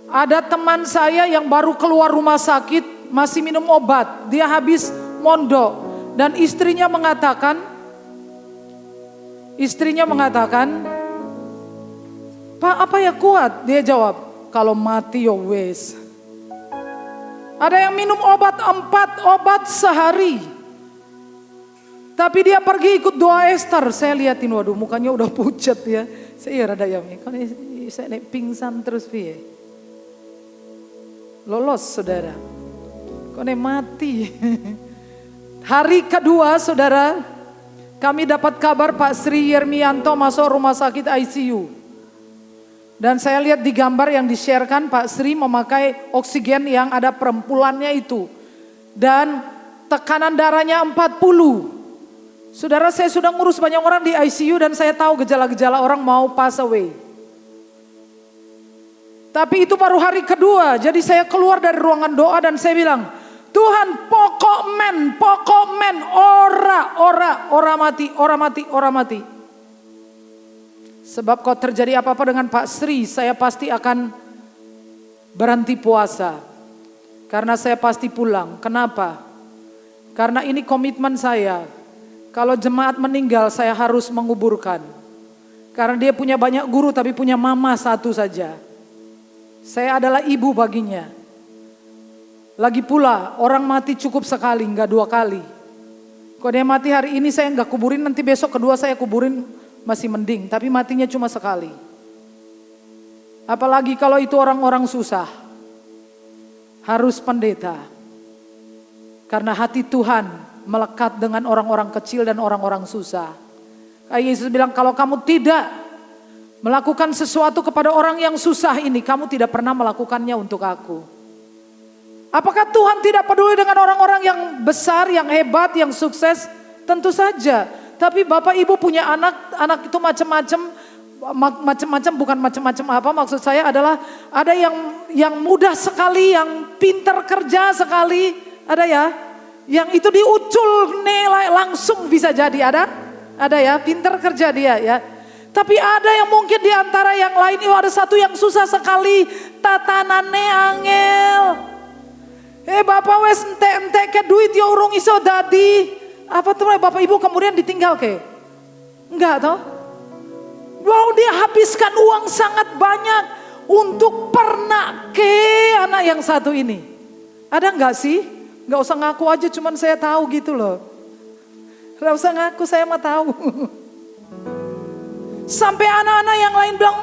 ada teman saya yang baru keluar rumah sakit, masih minum obat. Dia habis mondok. Dan istrinya mengatakan, Pak, apa ya kuat? Dia jawab, kalau mati ya wes. Ada yang minum obat 4 obat sehari. Tapi dia pergi ikut doa Ester. Saya liatin, waduh mukanya udah pucat ya. Saya rada yang kan saya pingsan terus piye. Lolos saudara. Kok mati. Hari kedua saudara, kami dapat kabar Pak Sri Yermianto masuk rumah sakit ICU. Dan saya lihat di gambar yang di-sharekan Pak Sri memakai oksigen yang ada perempulannya itu. Dan tekanan darahnya 40. Saudara, saya sudah ngurus banyak orang di ICU dan saya tahu gejala-gejala orang mau pass away. Tapi itu baru hari kedua, jadi saya keluar dari ruangan doa dan saya bilang, Tuhan pokok men, ora mati. Sebab kalau terjadi apa-apa dengan Pak Sri, saya pasti akan berhenti puasa. Karena saya pasti pulang. Kenapa? Karena ini komitmen saya. Kalau jemaat meninggal saya harus menguburkan. Karena dia punya banyak guru tapi punya mama satu saja. Saya adalah ibu baginya. Lagi pula orang mati cukup sekali, enggak 2 kali. Kalau dia mati hari ini saya enggak kuburin, nanti besok kedua saya kuburin masih mending. Tapi matinya cuma sekali. Apalagi kalau itu orang-orang susah. Harus pendeta. Karena hati Tuhan melekat dengan orang-orang kecil dan orang-orang susah. Kayak Yesus bilang, kalau kamu tidak melakukan sesuatu kepada orang yang susah ini, kamu tidak pernah melakukannya untuk aku. Apakah Tuhan tidak peduli dengan orang-orang yang besar, yang hebat, yang sukses? Tentu saja. Tapi Bapak Ibu punya anak itu macam-macam, bukan macam-macam apa, maksud saya adalah ada yang mudah sekali, yang pintar kerja sekali, ada ya. Yang itu diucul nilai langsung bisa jadi, ada ya, pintar kerja dia ya. Tapi ada yang mungkin di antara yang lain itu ada satu yang susah sekali, tatanane angel. Bapak wes ente ke duit ya urung iso dadi. Apa tuh Bapak Ibu kemudian ditinggal ke? Enggak toh? Wow, dia habiskan uang sangat banyak untuk pernak ke anak yang satu ini. Ada enggak sih? Enggak usah ngaku aja, cuman saya tahu gitu loh. Enggak usah ngaku, saya mah tahu. Sampai anak-anak yang lain bilang,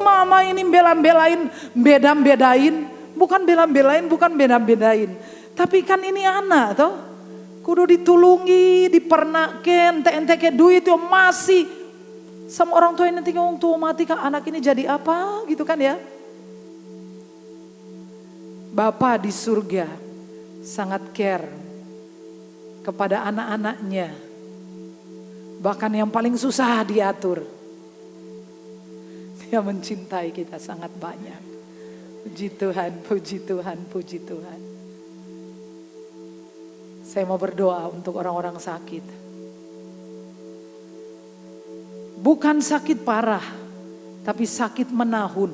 mama ini bela-belain, beda-bedain. Bukan bela-belain, bukan beda-bedain. Tapi kan ini anak toh. Kudu ditulungi, dipernaken, ente-ente ke duit yo masih. Sama orang tua nanti ngomong tua mati kan anak ini jadi apa gitu kan ya. Bapa di surga sangat care kepada anak-anaknya. Bahkan yang paling susah diatur. Dia mencintai kita sangat banyak. Puji Tuhan, puji Tuhan, puji Tuhan. Saya mau berdoa untuk orang-orang sakit. Bukan sakit parah, tapi sakit menahun.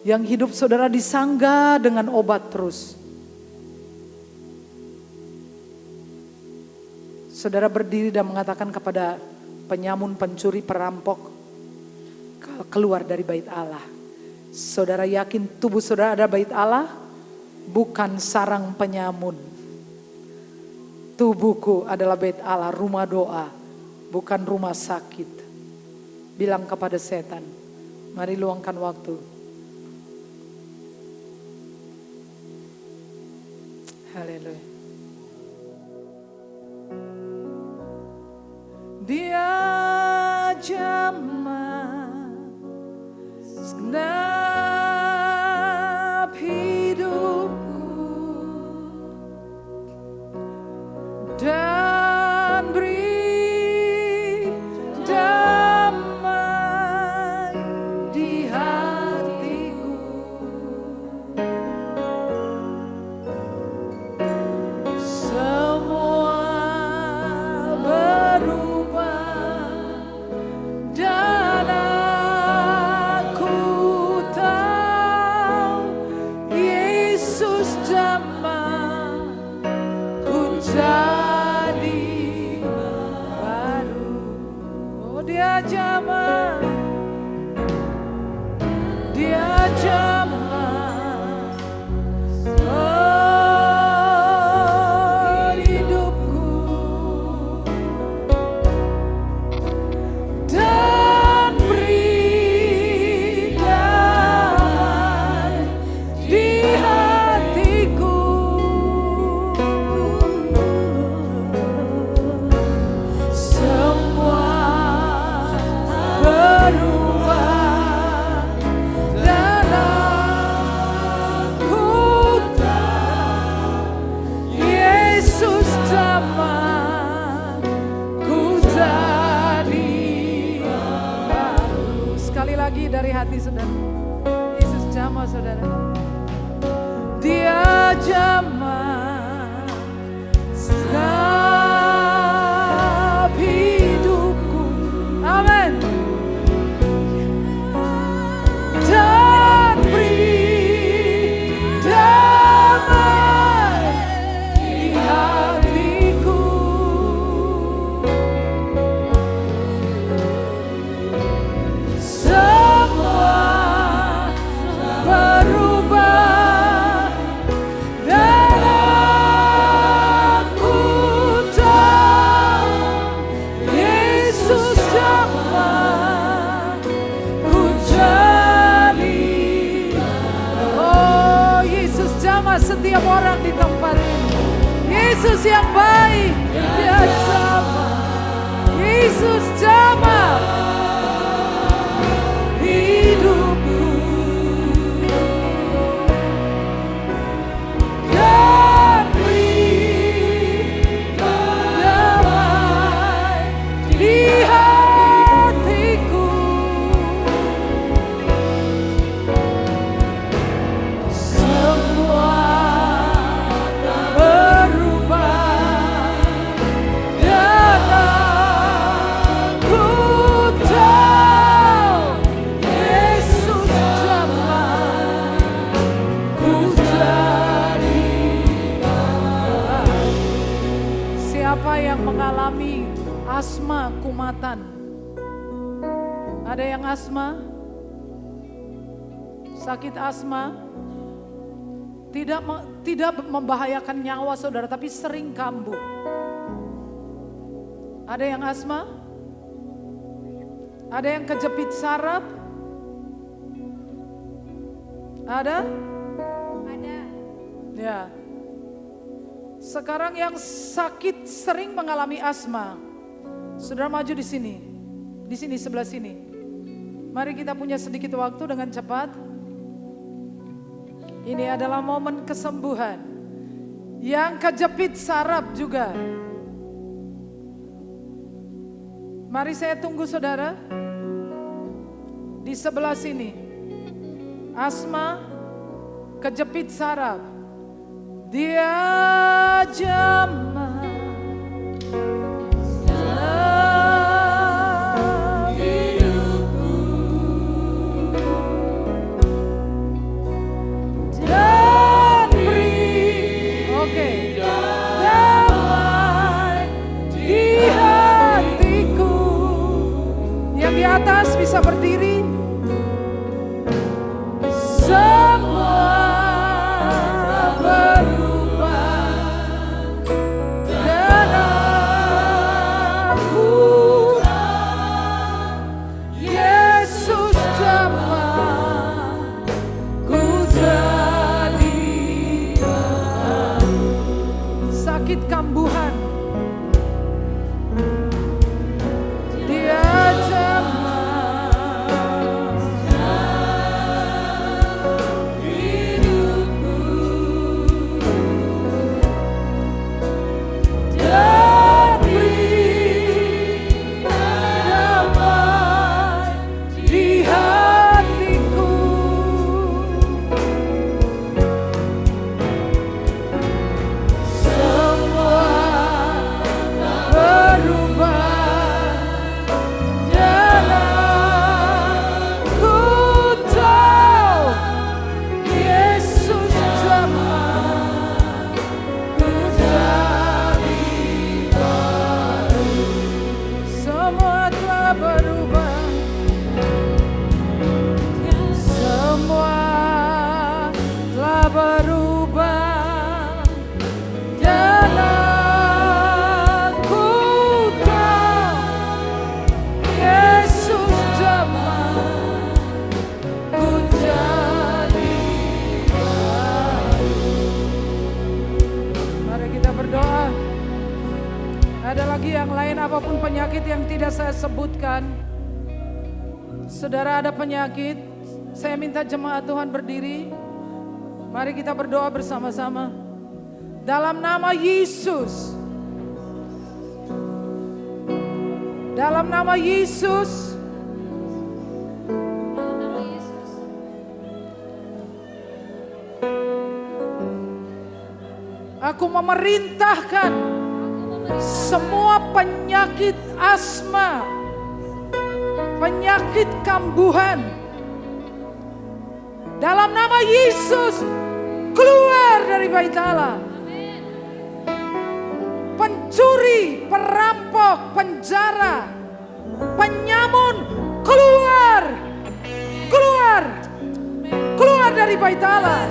Yang hidup saudara disangga dengan obat terus. Saudara berdiri dan mengatakan kepada penyamun, pencuri, perampok, keluar dari bait Allah. Saudara yakin tubuh saudara ada bait Allah? Bukan sarang penyamun. Tubuhku adalah bait Allah, rumah doa, bukan rumah sakit. Bilang kepada setan, mari luangkan waktu. Haleluya. Dia jamah segenap hidupku dan beri damai di hatiku. Semua berubah dan aku tahu Yesus jamah ku jadi baru. Oh dia jamah, dia jamah hidupku dan beri damai di hatiku. Semua berubah dan aku tahu Yesus jamah ku jadi baru. Sekali lagi dari hati saudara, Yesus jamah saudara. Dia jamah segenap hidupku. Amin. Dan beri damai di hatiku. Semua berubah dan aku tahu Yesus jamah ku jadi. Oh Yesus jamah setiap orang di tempat ini. Yesus yang baik, dia jamah. Yesus jamah hidupku dan beri damai di hatiku. Semua berubah dan aku tahu Yesus jamah ku jadi baru. Siapa yang mengalami asma kumatan? Ada yang asma? Sakit asma? Tidak membahayakan nyawa saudara, tapi sering kambuh. Ada yang asma? Ada yang kejepit saraf? Ada? Ada. Ya. Sekarang yang sakit sering mengalami asma. Saudara maju di sini. Di sini sebelah sini. Mari kita punya sedikit waktu dengan cepat. Ini adalah momen kesembuhan. Yang kejepit saraf juga. Mari saya tunggu saudara. Di sebelah sini. Asma, kejepit saraf. Dia jamah hidupku dan beri damai di Lukas bisa berdiri. Semua berubah dan aku Yesus jamah ku jadi sakit kambuhan. Dia apapun penyakit yang tidak saya sebutkan. Saudara ada penyakit, saya minta jemaat Tuhan berdiri. Mari kita berdoa bersama-sama. Dalam nama Yesus. Dalam nama Yesus. Aku memerintahkan semua penyakit asma, penyakit kambuhan, dalam nama Yesus keluar dari bait Allah. Pencuri, perampok, penjara, penyamun, keluar, keluar, keluar dari bait Allah.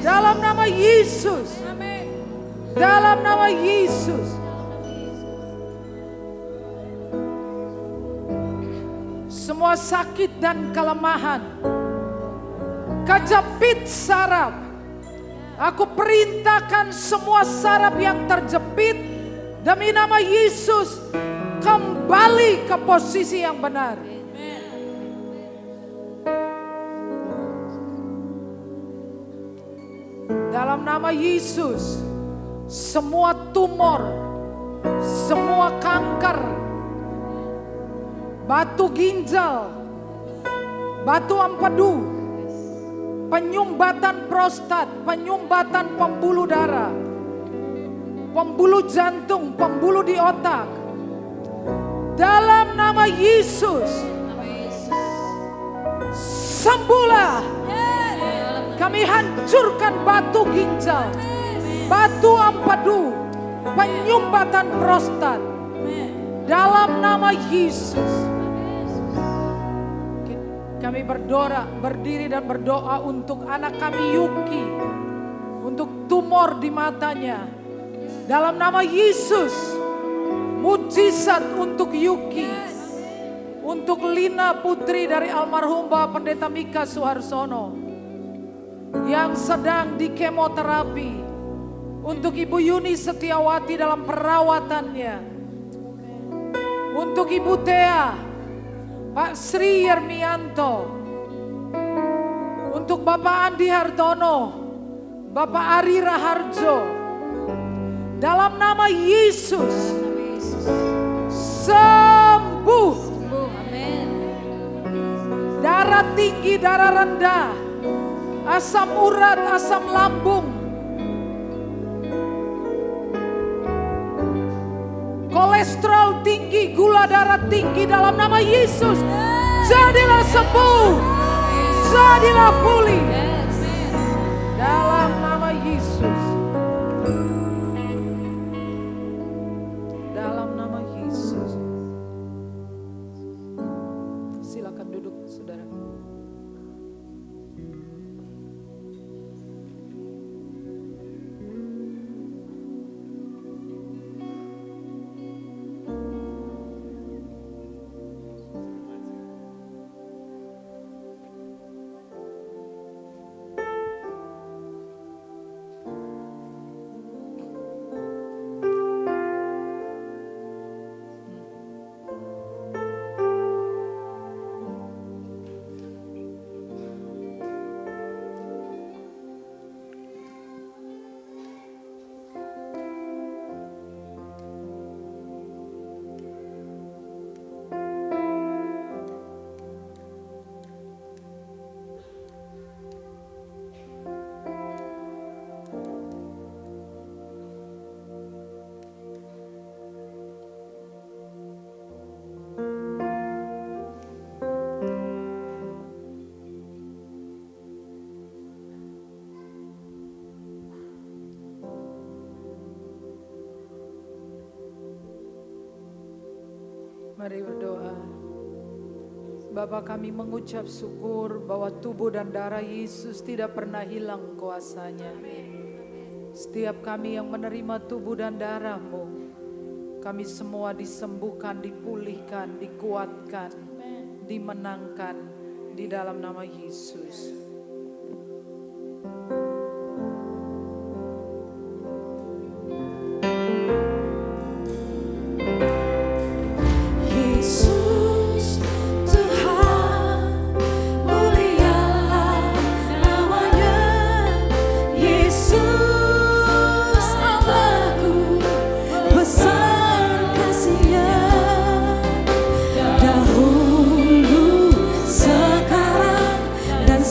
Dalam nama Yesus, dalam nama Yesus. Semua sakit dan kelemahan, kejepit saraf, aku perintahkan semua saraf yang terjepit demi nama Yesus kembali ke posisi yang benar. Dalam nama Yesus, semua tumor, semua kanker, batu ginjal, batu empedu, penyumbatan prostat, penyumbatan pembuluh darah, pembuluh jantung, pembuluh di otak. Dalam nama Yesus, sembuhlah. Kami hancurkan batu ginjal, batu empedu, penyumbatan prostat. Dalam nama Yesus. Kami berdiri dan berdoa untuk anak kami Yuki, untuk tumor di matanya. Dalam nama Yesus, mujizat untuk Yuki, untuk Lina putri dari almarhum Bapak Pendeta Mika Suharsono yang sedang di kemoterapi, untuk Ibu Yuni Setiawati dalam perawatannya, untuk Ibu Tea, Pak Sri Yermianto, untuk Bapak Andi Hartono, Bapak Ari Raharjo. Dalam nama Yesus, sembuh. Darah tinggi, darah rendah, asam urat, asam lambung, kolesterol tinggi, gula darah tinggi, dalam nama Yesus jadilah sembuh, jadilah pulih. Dalam nama Yesus, dalam nama Yesus. Mari berdoa. Bapa, kami mengucap syukur bahwa tubuh dan darah Yesus tidak pernah hilang kuasanya. Setiap kami yang menerima tubuh dan darah-Mu, kami semua disembuhkan, dipulihkan, dikuatkan, dimenangkan di dalam nama Yesus. Yesus Tuhan, mulialah namanya. Yesus Allahku, besar kasih-Nya. Dahulu, sekarang, dan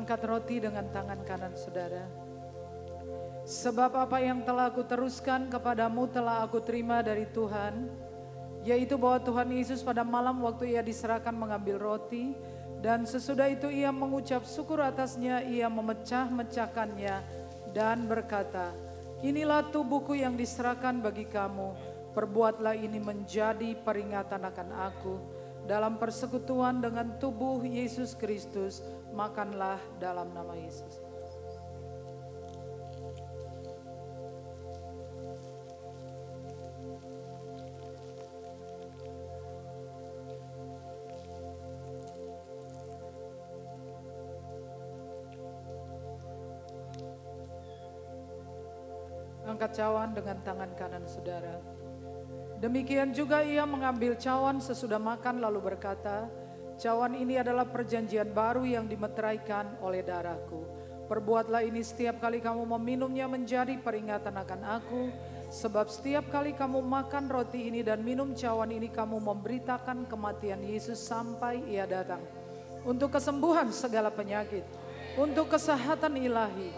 angkat roti dengan tangan kanan saudara. Sebab apa yang telah aku teruskan kepadamu telah aku terima dari Tuhan, yaitu bahwa Tuhan Yesus pada malam waktu ia diserahkan mengambil roti, dan sesudah itu ia mengucap syukur atasnya, ia memecah-mecahkannya dan berkata, inilah tubuhku yang diserahkan bagi kamu, perbuatlah ini menjadi peringatan akan aku. Dalam persekutuan dengan tubuh Yesus Kristus, makanlah dalam nama Yesus. Angkat cawan dengan tangan kanan saudara. Demikian juga ia mengambil cawan sesudah makan lalu berkata, cawan ini adalah perjanjian baru yang dimeteraikan oleh darahku. Perbuatlah ini setiap kali kamu meminumnya menjadi peringatan akan aku. Sebab setiap kali kamu makan roti ini dan minum cawan ini, kamu memberitakan kematian Yesus sampai ia datang. Untuk kesembuhan segala penyakit, untuk kesehatan ilahi,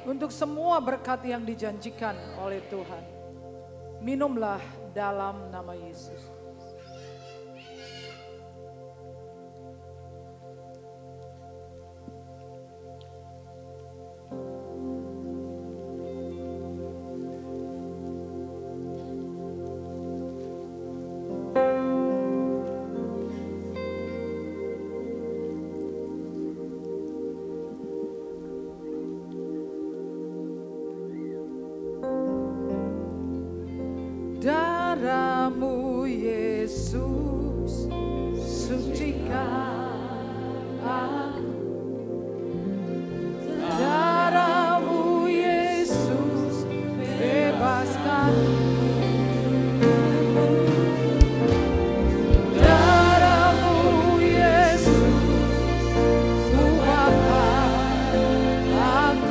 untuk semua berkat yang dijanjikan oleh Tuhan. Minumlah dalam nama Yesus. Darahmu Yesus sucikan aku. Darahmu Yesus bebaskan. Darahmu Yesus ubahkan aku.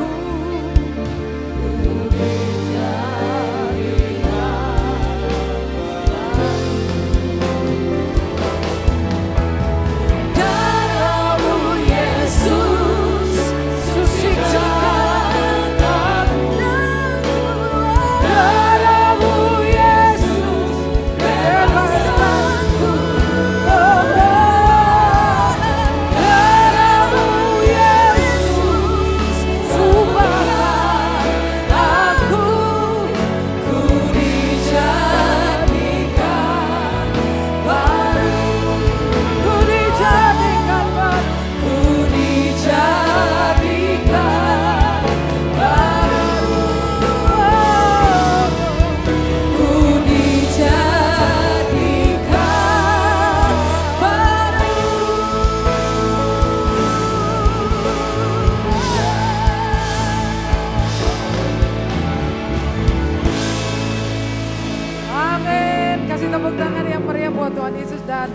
Tepuk tangan yang meriah buat Tuhan Yesus dan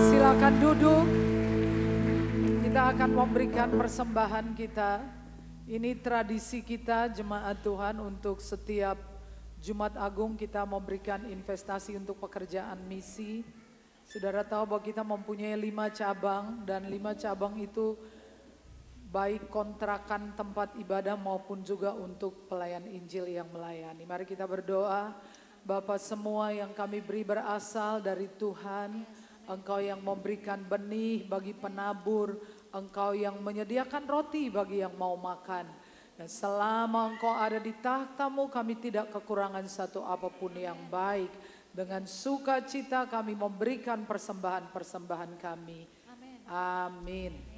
silakan duduk. Kita akan memberikan persembahan kita. Ini tradisi kita jemaat Tuhan untuk setiap Jumat Agung kita memberikan investasi untuk pekerjaan misi. Saudara tahu bahwa kita mempunyai 5 cabang dan 5 cabang itu baik kontrakan tempat ibadah maupun juga untuk pelayan Injil yang melayani. Mari kita berdoa. Bapa, semua yang kami beri berasal dari Tuhan. Engkau yang memberikan benih bagi penabur. Engkau yang menyediakan roti bagi yang mau makan. Dan selama Engkau ada di takhtamu, kami tidak kekurangan satu apapun yang baik. Dengan sukacita kami memberikan persembahan-persembahan kami. Amin.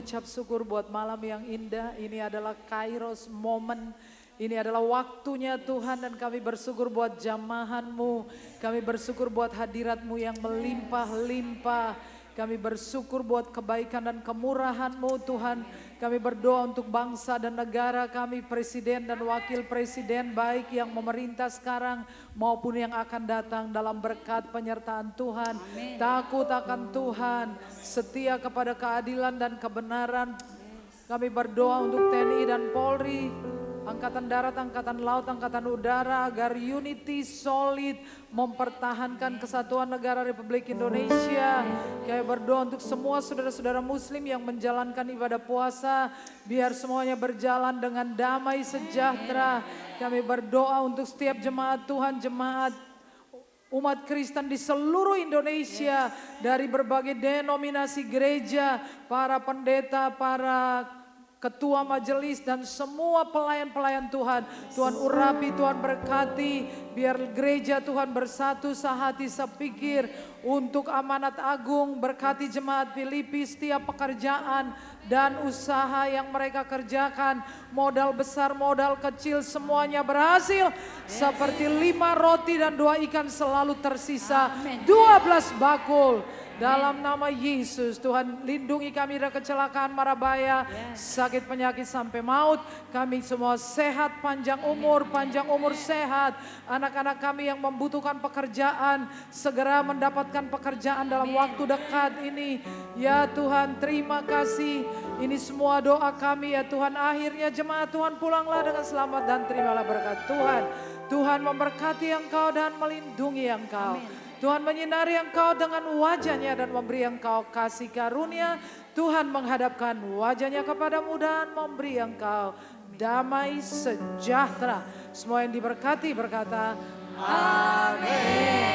mengucap syukur buat malam yang indah. Ini adalah Kairos momen. Ini adalah waktunya Tuhan, dan kami bersyukur buat jamahan-Mu. Kami bersyukur buat hadirat-Mu yang melimpah-limpah. Kami bersyukur buat kebaikan dan kemurahan-Mu Tuhan. Kami berdoa untuk bangsa dan negara kami, presiden dan wakil presiden, baik yang memerintah sekarang maupun yang akan datang, dalam berkat penyertaan Tuhan. Takut akan Tuhan, setia kepada keadilan dan kebenaran. Kami berdoa untuk TNI dan Polri, Angkatan Darat, Angkatan Laut, Angkatan Udara, agar unity solid mempertahankan kesatuan negara Republik Indonesia. Kami berdoa untuk semua saudara-saudara muslim yang menjalankan ibadah puasa, biar semuanya berjalan dengan damai sejahtera. Kami berdoa untuk setiap jemaat Tuhan, jemaat umat Kristen di seluruh Indonesia, dari berbagai denominasi gereja, para pendeta, para ketua majelis, dan semua pelayan-pelayan Tuhan. Tuhan urapi, Tuhan berkati, biar gereja Tuhan bersatu sehati sepikir untuk amanat agung. Berkati jemaat Filipi, setiap pekerjaan dan usaha yang mereka kerjakan, modal besar, modal kecil, semuanya berhasil. Seperti 5 roti dan 2 ikan selalu tersisa, 12 bakul. Dalam nama Yesus, Tuhan lindungi kami dari kecelakaan, mara bahaya, sakit penyakit sampai maut. Kami semua sehat, panjang umur sehat. Anak-anak kami yang membutuhkan pekerjaan, segera mendapatkan pekerjaan dalam waktu dekat ini. Ya Tuhan, terima kasih. Ini semua doa kami ya Tuhan. Akhirnya jemaat Tuhan pulanglah dengan selamat dan terimalah berkat Tuhan. Tuhan memberkati engkau dan melindungi engkau. Tuhan menyinari engkau dengan wajahnya dan memberi engkau kasih karunia. Tuhan menghadapkan wajahnya kepadamu dan memberi engkau damai sejahtera. Semua yang diberkati berkata, amin.